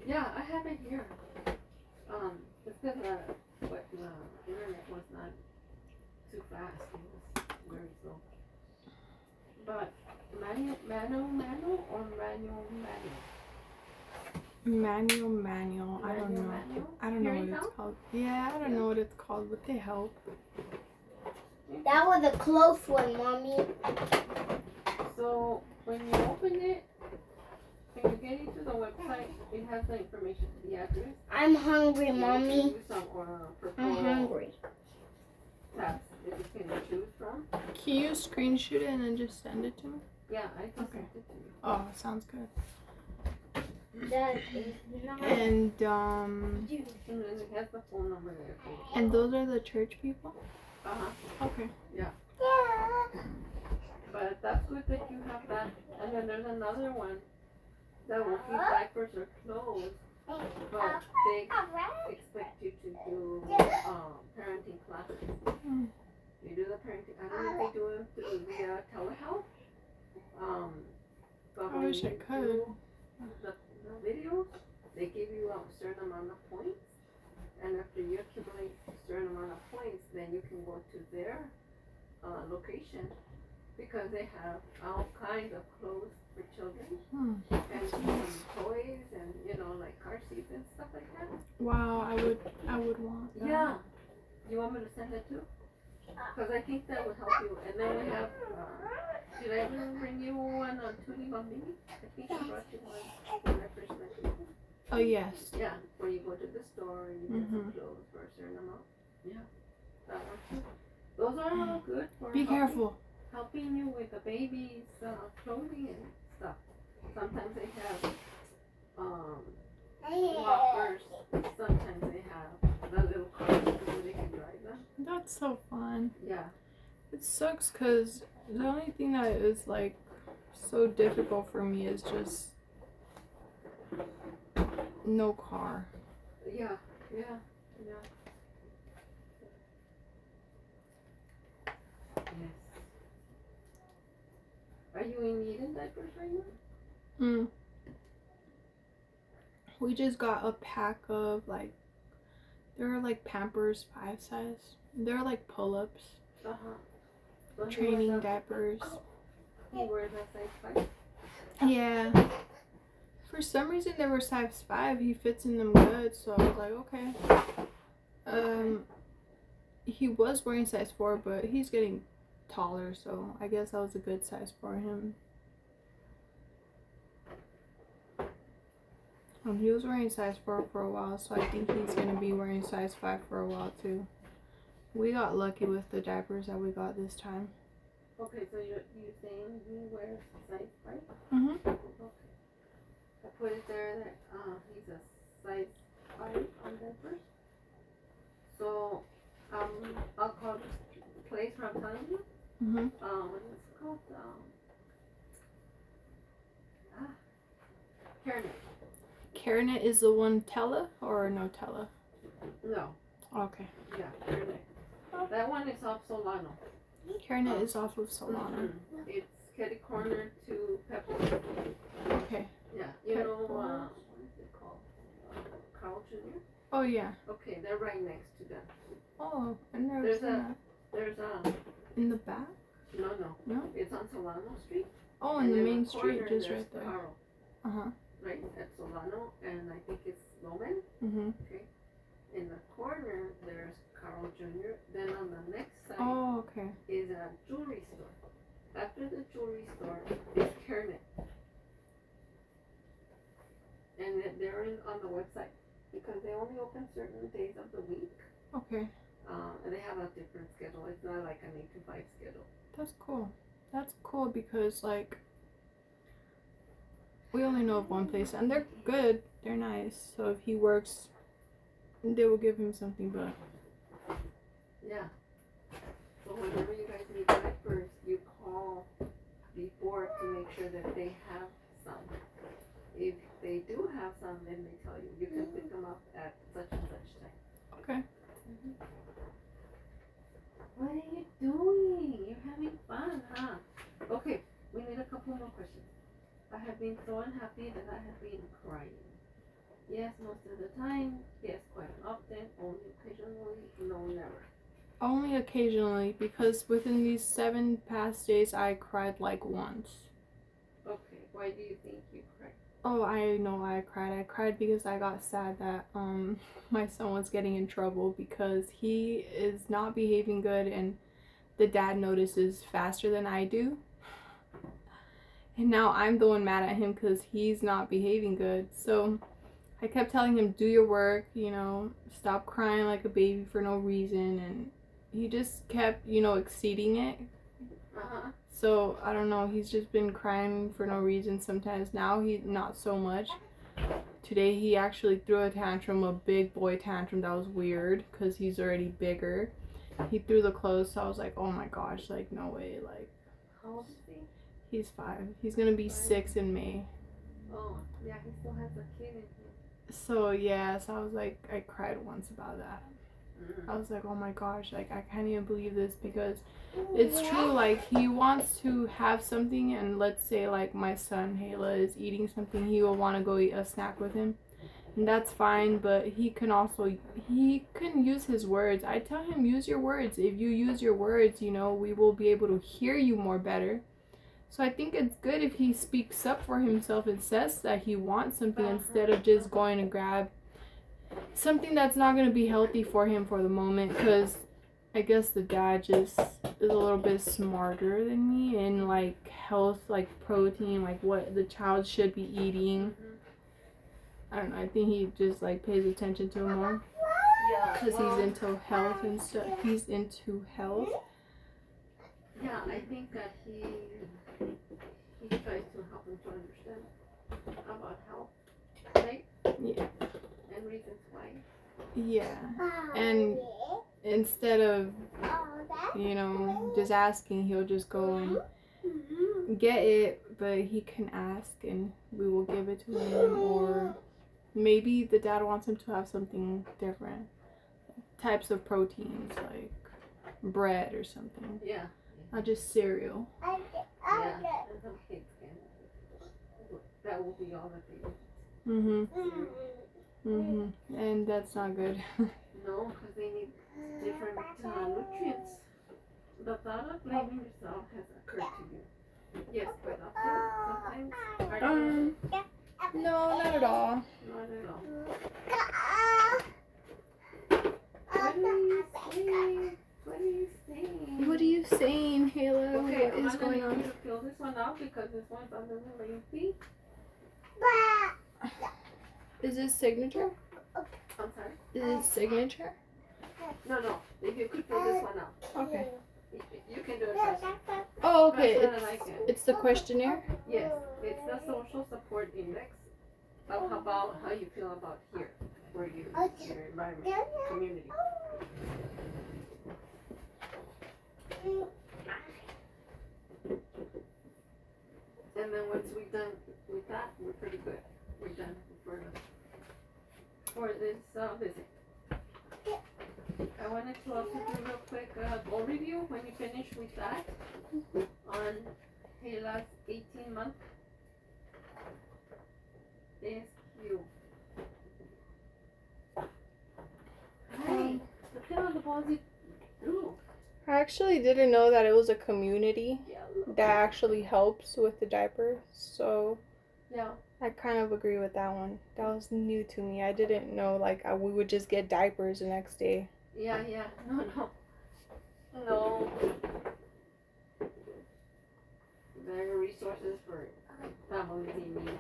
Yeah, I have it here. It's because but the internet was not too fast. It was very slow. But manual or manual? Manual. I don't know. Manual? I don't know Hearing what it's help? called. Yeah, I don't know what it's called, but they help. That was a close one, Mommy. So when you open it, when you get into the website, it has the information, the address. I'm hungry, You Mommy. can use some purple I'm hungry. tabs that you can choose from. Can you screenshot it and then just send it to me? Yeah, I just Okay. sent it to you. Oh, sounds good. That is not. And And then it has the phone number there. and those are the church people? Okay. But that's good that you have that. And then there's another one that will keep diapers or clothes, but they expect you to do parenting classes. Mm. You do the parenting. I don't know if they do it through via telehealth. But I when wish I you could. do the videos, they give you a certain amount of points, and after you accumulate a certain amount of points, then you can go to their location, because they have all kinds of clothes for children and some toys and like car seats and stuff like that. Wow, I would want that. Yeah. You want me to send that too? Because I think that would help you. And then we have, did I ever bring you one on Tutti Bambini? I think I brought you one when I first met you. Oh yes. Yeah, where you go to the store and you get some clothes for a certain amount. Yeah, that one too. Those are all good for Be careful. helping you with the baby's clothing and stuff. Sometimes they have walkers. Sometimes they have the little cars where they can drive them. That's so fun. Yeah. It sucks because the only thing that is like so difficult for me is just no car. Yeah. Yes. Are you in need of diapers right now? We just got a pack of like, they're like Pampers 5 size. They're like pull-ups, So training diapers. He wears a size 5? Yeah. For some reason they were size 5. He fits in them good, so I was like, okay. He was wearing size 4, but he's getting taller, so I guess that was a good size for him. He was wearing size 4 for a while, so I think he's gonna be wearing size 5 for a while too. We got lucky with the diapers that we got this time. Okay, so you're saying he wears size 5? Mhm. Okay. I put it there that he's a size 5 on diapers. So I'll call this place where I'm telling you. Mhm. What is it called? Carenet. Carenet is the one Tella or no Tella? No. Okay. Yeah, Carenet. That one is off Solano. Carenet is off of Solano. It's kitty corner to Pepper. Okay. Yeah, you know what is it called? Carl Jr. Oh yeah. Okay, they're right next to them. Oh, I never There's seen that. There's In the back? no. No? It's on Solano Street. Oh, in And the in main corner, street, just there's right there. Carl, Uh-huh. right at Solano, and I think it's Loman. Mhm. Okay. In the corner, there's Carl Jr. Then on the next side Oh, okay. is a jewelry store. After the jewelry store is Carenet. And they're on the website because they only open certain days of the week. Okay. And they have a different schedule. It's not like an 8 to 5 schedule. That's cool. That's cool because like we only know of one place and they're good. They're nice. So if he works, they will give him something, but Yeah. So whenever you guys need diapers, you call before to make sure that they have some. If they do have some, then they tell you you can pick them up at such and such time. okay. What are you doing? You're having fun, huh? Okay, we need a couple more questions. I have been so unhappy that I have been crying. Yes, most of the time. Yes, quite often. Only occasionally. No, never. Only occasionally, because within these 7 past days, I cried like once. Okay, why do you think you cried? Oh, I know I cried. I cried because I got sad that my son was getting in trouble because he is not behaving good and the dad notices faster than I do. And now I'm the one mad at him because he's not behaving good. So I kept telling him, do your work, stop crying like a baby for no reason. And he just kept, exceeding it. Uh-huh. So I don't know, he's just been crying for no reason sometimes. Now he not so much. Today he actually threw a tantrum, a big boy tantrum. That was weird because he's already bigger. He threw the clothes, so I was like, oh my gosh, like no way. Like, How old is he? he's 5. He's gonna be 5. 6 in May. Oh, yeah, he still has a kid in him. So yeah, so I was like, I cried once about that. Mm-hmm. I was like, oh my gosh, like I can't even believe this because it's true. Like he wants to have something, and let's say like my son Hala is eating something, he will want to go eat a snack with him, and that's fine. But he can use his words. I tell him, use your words. If you use your words, we will be able to hear you more better. So I think it's good if he speaks up for himself and says that he wants something instead of just going to grab something that's not going to be healthy for him for the moment, because I guess the dad just is a little bit smarter than me in like health, like protein, like what the child should be eating. Mm-hmm. I don't know, I think he just like pays attention to him more Yeah, because he's into health and stuff. He's into health. Yeah, I think that he tries to help him to understand about health, right? Yeah. And reasons why. Yeah. And instead of, just asking, he'll just go and get it, but he can ask and we will give it to him. Or maybe the dad wants him to have something different. Types of proteins, like bread or something. Yeah. Not just cereal. Yeah. And some kids can. That will be all that they eat. And that's not good. No, because they need different nutrients. The thought of blaming yourself has occurred to you. Yes, quite often. Sometimes. No, not at all. Not at all. What are you saying? What are you saying, Hala? Okay, What is going I'm on? gonna fill this one out because this one's a little lengthy. Is this signature? I'm sorry? Is this signature? No. If you could fill this one out. Okay. You can do it first. Oh, okay. Faster than I can. It's the questionnaire? Yes, it's the social support index of about how you feel about here, where you, your environment, community. And then once we're done with that, we're pretty good. We're done for this visit. I wanted to also do real quick goal review when you finish with that on Hala's 18-month SQ. Hey, look at all the balls you threw. I actually didn't know that it was a community Yeah. that actually helps with the diaper. So Yeah. I kind of agree with that one. That was new to me. I didn't know we would just get diapers the next day. Yeah. No. There are resources for families in need.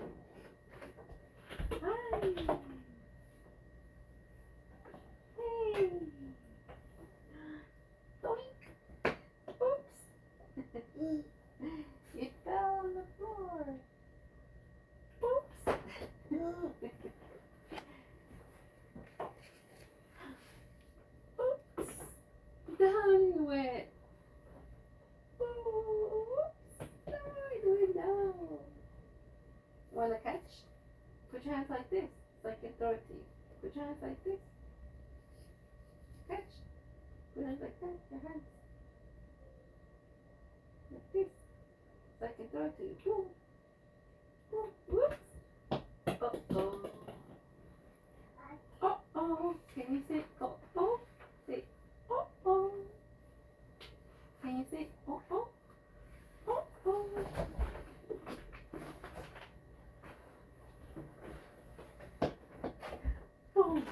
Hi. Hey. Doink. Oops. You fell on the floor. Oops. Oops. Down you went. Oops. No, you went down. Wanna catch? Put your hands like this, so I can throw it to you. Put your hands like this. Catch. Put your hands like that, your hands. I can throw it to you. Boom. Boom. Whoops. Uh-oh. Uh-oh. Can you say uh-oh? Say uh-oh. Can you say uh-oh? Uh-oh. Boom.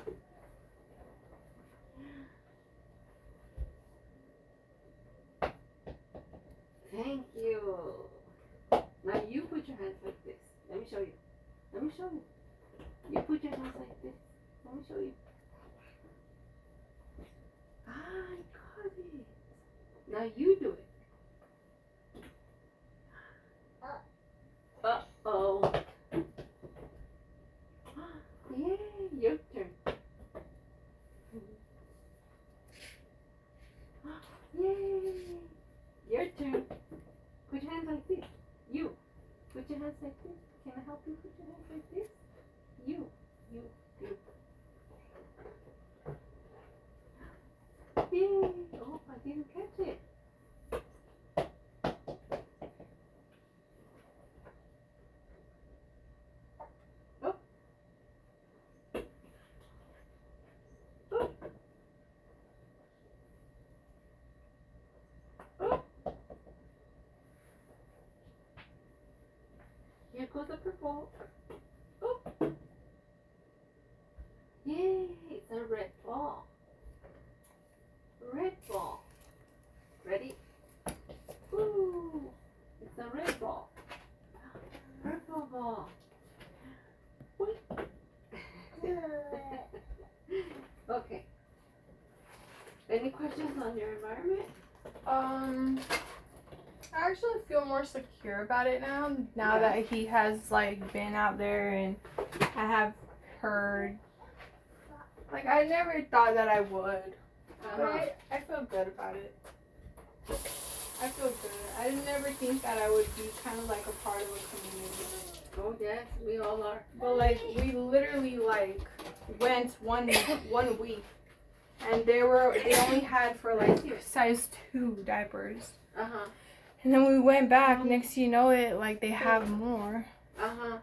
Thank you. Now you put your hands like this. Let me show you. Let me show you. You put your hands like this. Let me show you. I got it. Now you do it. Uh-oh. Yay, your turn. Yay. Your turn. Put your hands like this. You. Put your hands like this. Can I help you put your hands like this? You. Yay. Oh, I didn't catch it. Oh. Oh. Oh. Here goes the purple. Oh. Yay, it's a red ball. Red ball. Ready? Ooh, it's a red ball. Purple ball. Wait. Okay. Any questions on your environment? I actually feel more secure about it now Yeah. that he has like been out there and I have heard. Like I never thought that I would, but I feel good about it. I feel good. I never think that I would be kind of like a part of a community. Oh yes, we all are. But like we literally like went one week, and they only had for like size 2 diapers. And then we went back. Next you know it, like they have more.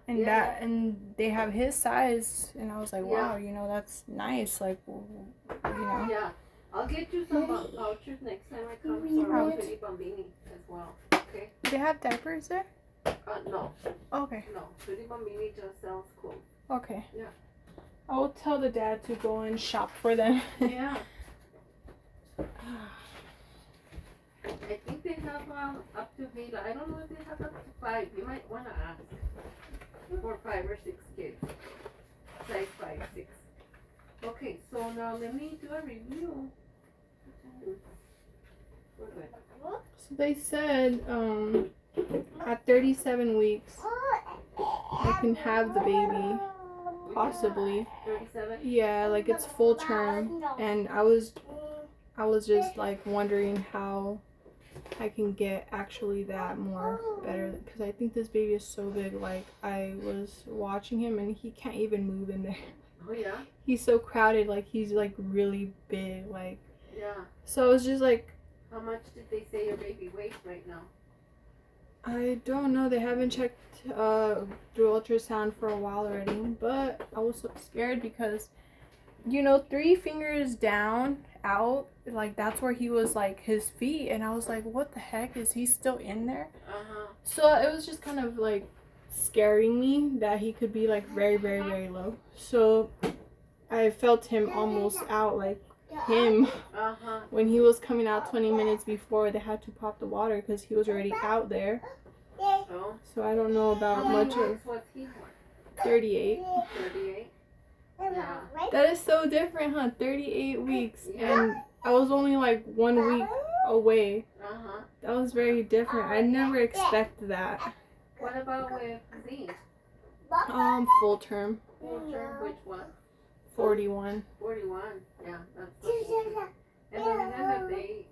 And Yeah. and they have his size, and I was like, wow, Yeah. you know, that's nice. Like, you know. Yeah. I'll get you some vouchers next time I come for Pretty Bambini as well. Okay? Do they have diapers there? No. Okay. No. Pretty Bambini just sells clothes. Okay. Yeah. I will tell the dad to go and shop for them. Yeah. I think they have up to Vila. I don't know if they have up to 5. You might want to ask for 5 or 6 kids. Size 5, 6. Okay, so now let me do a review. We're good. So they said at 37 weeks I can have the baby, possibly. 37? Yeah, like it's full term, and I was just like wondering how I can get actually that more better, because I think this baby is so big. Like I was watching him and he can't even move in there. Oh yeah? He's so crowded, like he's like really big, like. Yeah. So I was just like, How much did they say your baby weighs right now? I don't know. They haven't checked through ultrasound for a while already, but I was so scared because, you know, 3 fingers down, out, like that's where he was, like his feet, and I was like, what the heck, is he still in there? So it was just kind of like scaring me that he could be like very, very, very low. So I felt him almost out, like him when he was coming out 20 minutes before they had to pop the water because he was already out there. Oh. So I don't know about much of Weeks was he born? 38. 38? Yeah. That is so different, huh? 38 weeks. Yeah. And I was only like 1 week away. That was very different. I never expected that. What about with Z? Full term. Full term, which one? 41. 41. Yeah, that's the full term. And the reason that they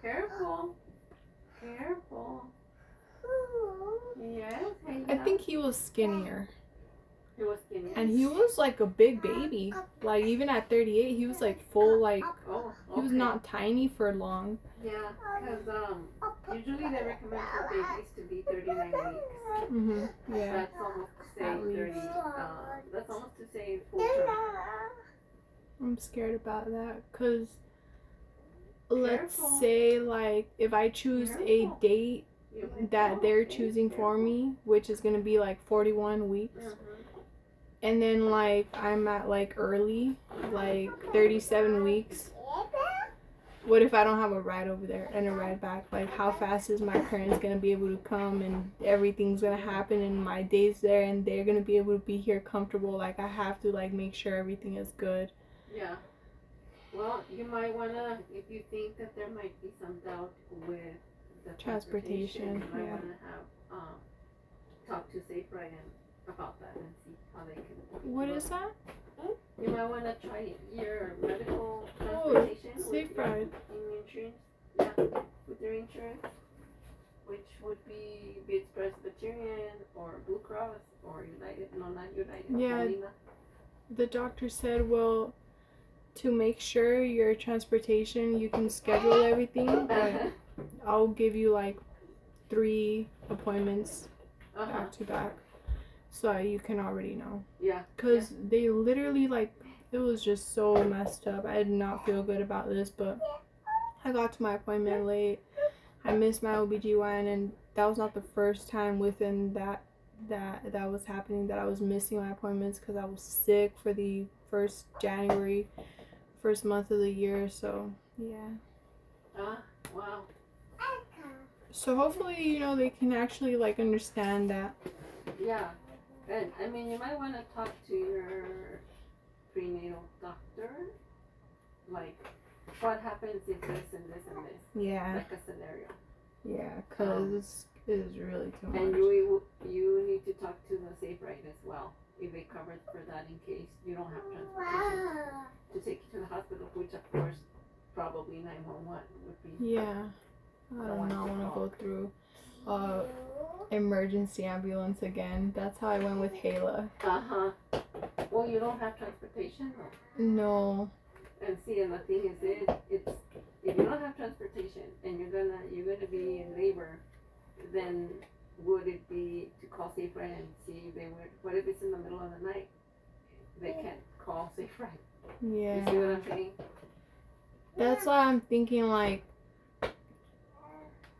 careful. Yes. I think he was skinnier. He was skinny. And he was like a big baby. Like even at 38, he was like full, like Oh, he was okay. not tiny for long. Yeah, because usually they recommend for babies to be 39 weeks. Mhm. Yeah. That's almost to say At 30. least. That's almost to say full term. I'm scared about that because let's Careful. say like if I choose a Careful. date You- that they're choosing for me, which is gonna be like 41 weeks, Mhm. and then like I'm at like early, like 37 weeks. What if I don't have a ride over there and a ride back? Like how fast is my parents gonna be able to come and everything's gonna happen and my days there and they're gonna be able to be here comfortable? Like I have to like make sure everything is good. Yeah. Well, you might wanna, if you think that there might be some doubt with the Transportation, you might yeah. wanna have talk to Safe Ride about that and see how they can. What is that? You might wanna try your medical Oh, transportation Safe with your Ride. insurance. Yeah, with your insurance, which would be it's Presbyterian or Blue Cross or United. No, not United. Yeah. Molina. The doctor said, well, to make sure your transportation, you can schedule everything, but I'll give you like 3 appointments Uh-huh. back to back so you can already know. Yeah. Because they literally, like, it was just so messed up. I did not feel good about this, but I got to my appointment late. I missed my OBGYN, and that was not the first time within that was happening, that I was missing my appointments because I was sick for the first month of the year. So yeah, Wow. so hopefully they can actually like understand that. Yeah. And I mean, you might want to talk to your prenatal doctor, like what happens if this and this and this, Yeah, like a scenario. yeah, because it is really too much. And you need to talk to the Safe Ride as well, if they covered for that in case you don't have transportation to take you to the hospital, which of course probably 911 would be. Yeah, I do not want to go through emergency ambulance again. That's how I went with Hayla. Well, you don't have transportation though. No. And see, and the thing is, it's if you don't have transportation and you're gonna be in labor, then would it be to call Safe Ride and see if they would? What if it's in the middle of the night? They can't call Safe Ride. Yeah. You see what I'm saying? That's why I'm thinking like,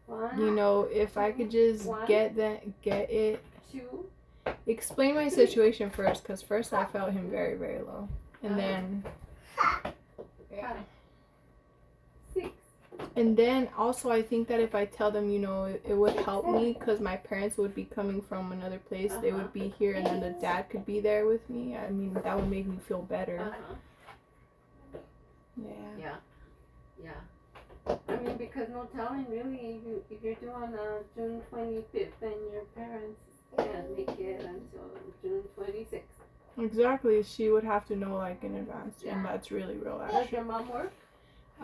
if I could just get it. 2. Explain my situation first, because first I felt him very, very low, and then. Yeah. 6. And then also I think that if I tell them, it would help me because my parents would be coming from another place. They would be here and then the dad could be there with me. I mean, that would make me feel better. Yeah. I mean, because no telling really if you're due on June 25th and your parents can't make it until June 26th. Exactly. She would have to know like in advance, and that's really real Does actually. your mom work?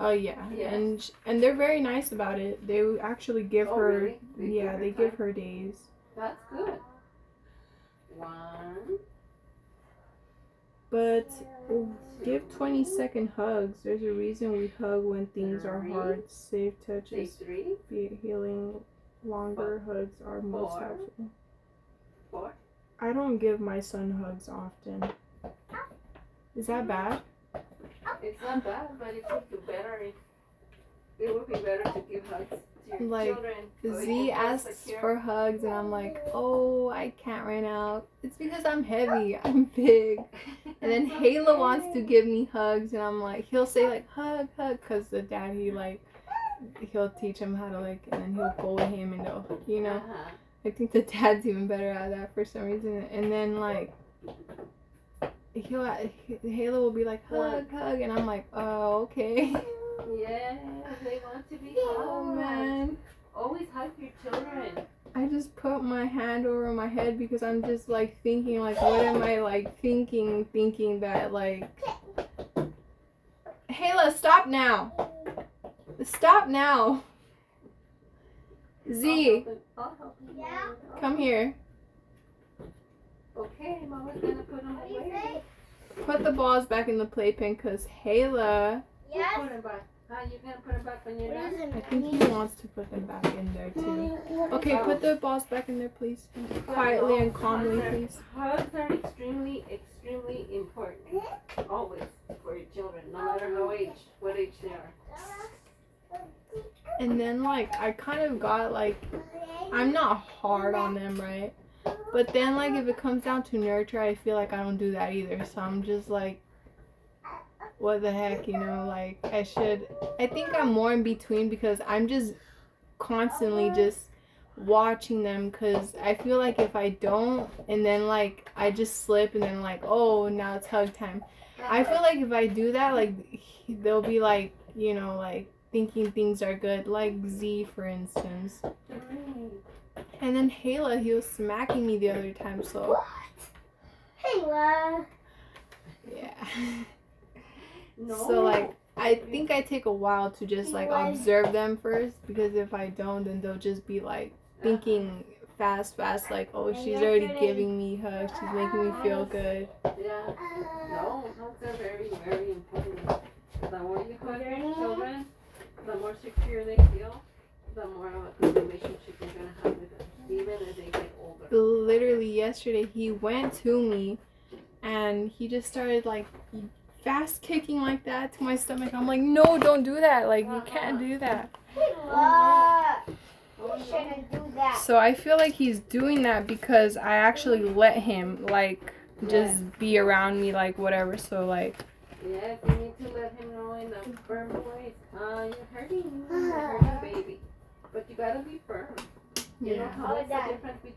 Oh yeah. Yes. And they're very nice about it. They actually give her Really? they give her days. That's good. 1. But give 20-second hugs. There's a reason we hug when things are 3. hard. Safe Say touches, 3. healing. Longer hugs are most 4. helpful. 4. I don't give my son hugs often. Is that bad? It's not bad, but it would be better it would be better to give hugs to your Like, children. Z asks for hugs and I'm like, oh, I can't right now. It's because I'm heavy. I'm big. And then Hayla wants to give me hugs and I'm like, he'll say like, hug, because the dad, he'll teach him how to like, and then he'll go with him and they'll, I think the dad's even better at that for some reason. And then like, Hayla will be like, hug, and I'm like, oh, okay. Yeah, they want to be Oh hugged. man. Always hug your children. I just put my hand over my head because I'm just like thinking like, what am I like thinking that like, Hayla, stop now. Stop now. Z, I'll help you. Yeah. come here. Okay, Mama's gonna put them What do you away. say? Put the balls back in the playpen because Hayla, Yes. Put them back. You gonna put them back on your What desk? does it I think he mean? wants to put them back in there too. Mommy, Okay, put the balls back in there, please. Quietly and calmly, please. Hugs are extremely, extremely important. Always for your children, no matter what age they are. And then, like, I kind of got, like, I'm not hard on them, right? But then, like, if it comes down to nurture, I feel like I don't do that either. So I'm just like, what the heck, you know? Like, I think I'm more in between because I'm just constantly just watching them because I feel like if I don't, and then, like, I just slip and then, like, oh, now it's hug time. I feel like if I do that, like, they'll be, like, you know, like, thinking things are good, like Z, for instance. And then Hayla, he was smacking me the other time, so What? Hayla. yeah. No. So, like, I think I take a while to just, like, observe them first, because if I don't, then they'll just be, like, thinking fast, like, oh, she's already giving me hugs, she's making me feel good. Yeah. No, hugs are very, very important. The more you hug your children, the more secure they feel, the more of a good relationship you're gonna have with them, even as they get older. Literally yesterday, he went to me, and he just started, like, fast kicking like that to my stomach. I'm like, no, don't do that. Like, you can't do that. Hayla. You shouldn't do that. So I feel like he's doing that because I actually let him, like, just be around me, like, whatever. So, like, Yes, you need to let him know in a firm way. You're hurting baby. But you gotta be firm. You know yeah. how it's the difference between